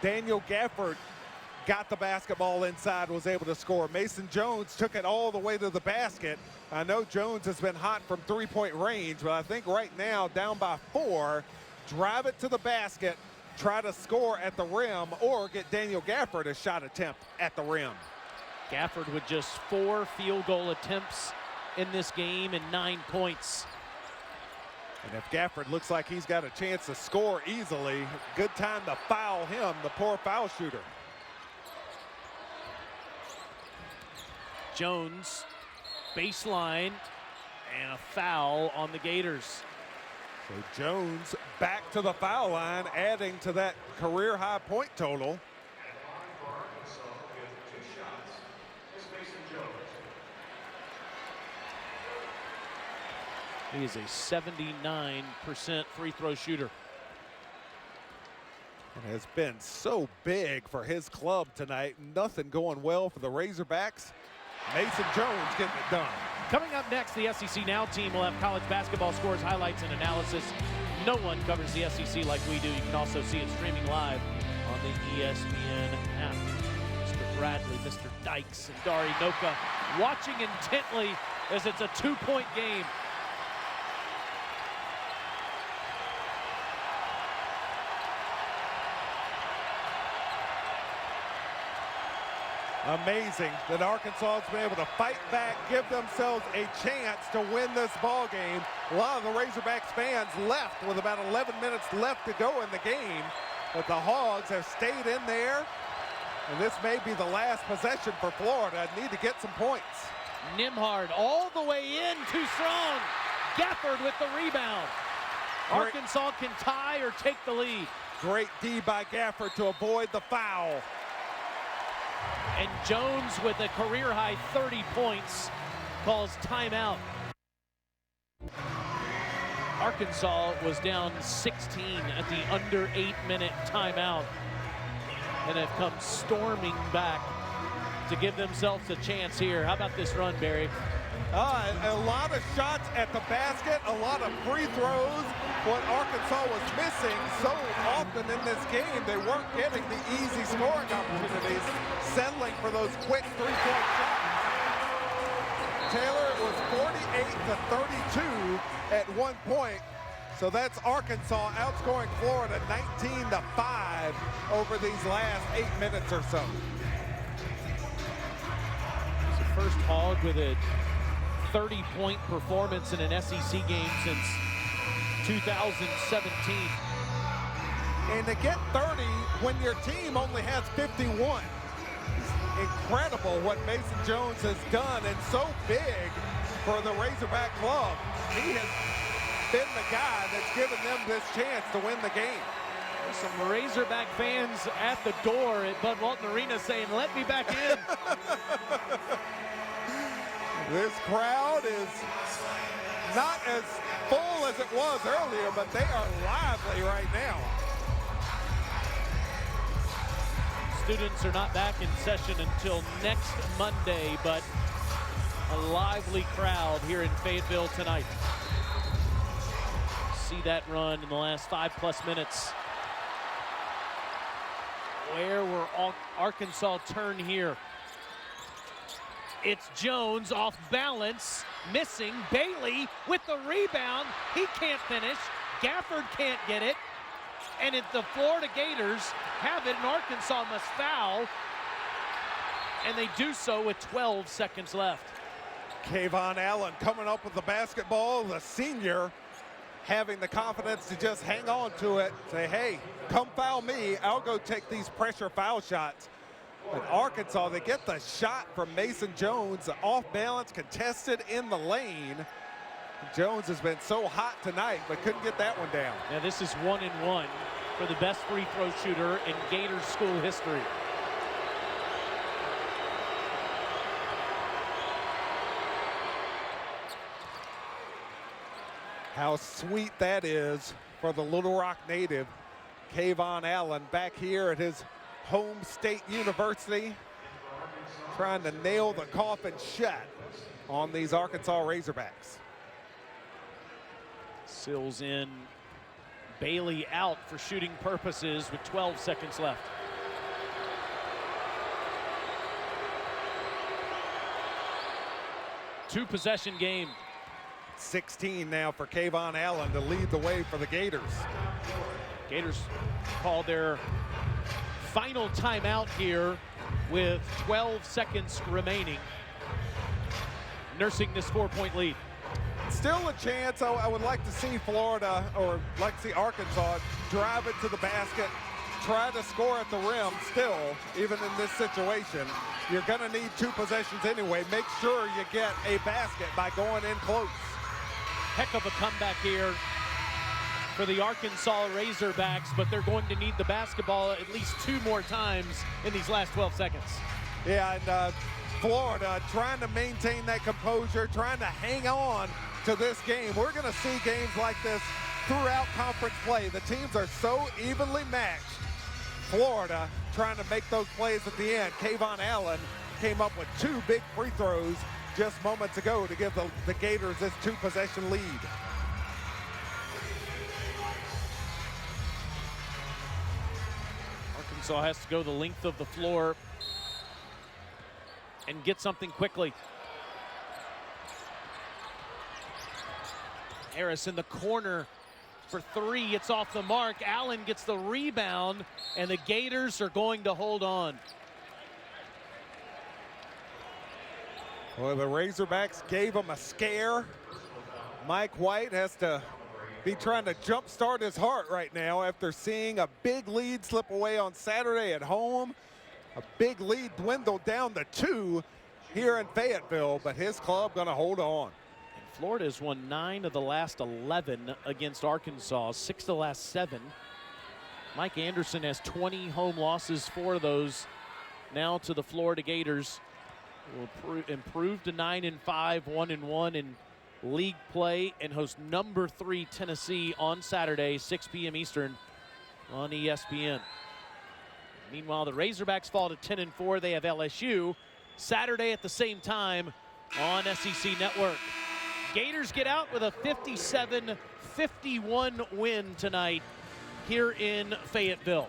Daniel Gafford got the basketball inside, was able to score. Mason Jones took it all the way to the basket. I know Jones has been hot from 3-point range, but I think right now, down by 4, drive it to the basket, try to score at the rim, or get Daniel Gafford a shot attempt at the rim. Gafford with just 4 field goal attempts in this game and 9 points. And if Gafford looks like he's got a chance to score easily, good time to foul him, the poor foul shooter. Jones, baseline, and a foul on the Gators. So Jones back to the foul line, adding to that career high point total. He is a 79% free throw shooter. It has been so big for his club tonight. Nothing going well for the Razorbacks. Mason Jones getting it done. Coming up next, the SEC Now team will have college basketball scores, highlights, and analysis. No one covers the SEC like we do. You can also see it streaming live on the ESPN app. Mr. Bradley, Mr. Dykes, and Dari Noka watching intently as it's a 2-point game. Amazing that Arkansas has been able to fight back, give themselves a chance to win this ball game. A lot of the Razorbacks fans left with about 11 minutes left to go in the game, but the Hogs have stayed in there, and this may be the last possession for Florida. Need to get some points. Nembhard all the way in, too strong. Gafford with the rebound. Arkansas can tie or take the lead. Great D by Gafford to avoid the foul. And Jones with a career-high 30 points calls timeout. Arkansas was down 16 at the under 8-minute timeout and have come storming back to give themselves a chance here. How about this run, Barry? A lot of shots at the basket, a lot of free throws. What Arkansas was missing so often in this game, they weren't getting the easy scoring opportunities, settling for those quick three-point shots. Taylor, it was 48-32 at one point. So that's Arkansas outscoring Florida 19-5 over these last 8 minutes or so. It's the first Hog with a 30-point performance in an SEC game since 2017. And to get 30 when your team only has 51. Incredible what Mason Jones has done, and so big for the Razorback club. He has been the guy that's given them this chance to win the game. There's some Razorback fans at the door at Bud Walton Arena saying, "Let me back in." This crowd is not as full as it was earlier, but they are lively right now. Students are not back in session until next Monday, but a lively crowd here in Fayetteville tonight. See that run in the last 5+ minutes. Where will Arkansas turn here? It's Jones off balance, missing. Bailey with the rebound. He can't finish. Gafford can't get it. And if the Florida Gators have it, and Arkansas must foul. And they do so with 12 seconds left. Kayvon Allen coming up with the basketball, the senior having the confidence to just hang on to it, say, hey, come foul me, I'll go take these pressure foul shots. But Arkansas, they get the shot from Mason Jones, off balance, contested in the lane. Jones has been so hot tonight, but couldn't get that one down. Now this is 1-and-1 for the best free throw shooter in Gators school history. How sweet that is for the Little Rock native, Kayvon Allen, back here at his home state university, trying to nail the coffin shut on these Arkansas Razorbacks. Sills in, Bailey out for shooting purposes with 12 seconds left. Two-possession game. 16 now for Kayvon Allen to lead the way for the Gators. Gators call their final timeout here with 12 seconds remaining, nursing this 4-point lead. Still a chance. I would like to see Florida, or like to see Arkansas, drive it to the basket, try to score at the rim. Still, even in this situation, you're going to need 2 possessions anyway. Make sure you get a basket by going in close. Heck of a comeback here for the Arkansas Razorbacks, but they're going to need the basketball at least 2 more times in these last 12 seconds. Yeah, and Florida trying to maintain that composure, trying to hang on to this game. We're going to see games like this throughout conference play. The teams are so evenly matched. Florida trying to make those plays at the end. Kayvon Allen came up with 2 big free throws just moments ago to give the Gators this 2-possession lead. Arkansas has to go the length of the floor and get something quickly. Harris in the corner for 3. It's off the mark. Allen gets the rebound, and the Gators are going to hold on. Well, the Razorbacks gave them a scare. Mike White has to be trying to jumpstart his heart right now after seeing a big lead slip away on Saturday at home. A big lead dwindled down to 2 here in Fayetteville, but his club going to hold on. Florida has won 9 of the last 11 against Arkansas, 6 of the last 7. Mike Anderson has 20 home losses, 4 of those now to the Florida Gators. Will improve to 9-5, 1-1 in league play, and host number 3 Tennessee on Saturday, 6 p.m. Eastern on ESPN. Meanwhile, the Razorbacks fall to 10-4. They have LSU Saturday at the same time on SEC Network. Gators get out with a 57-51 win tonight here in Fayetteville.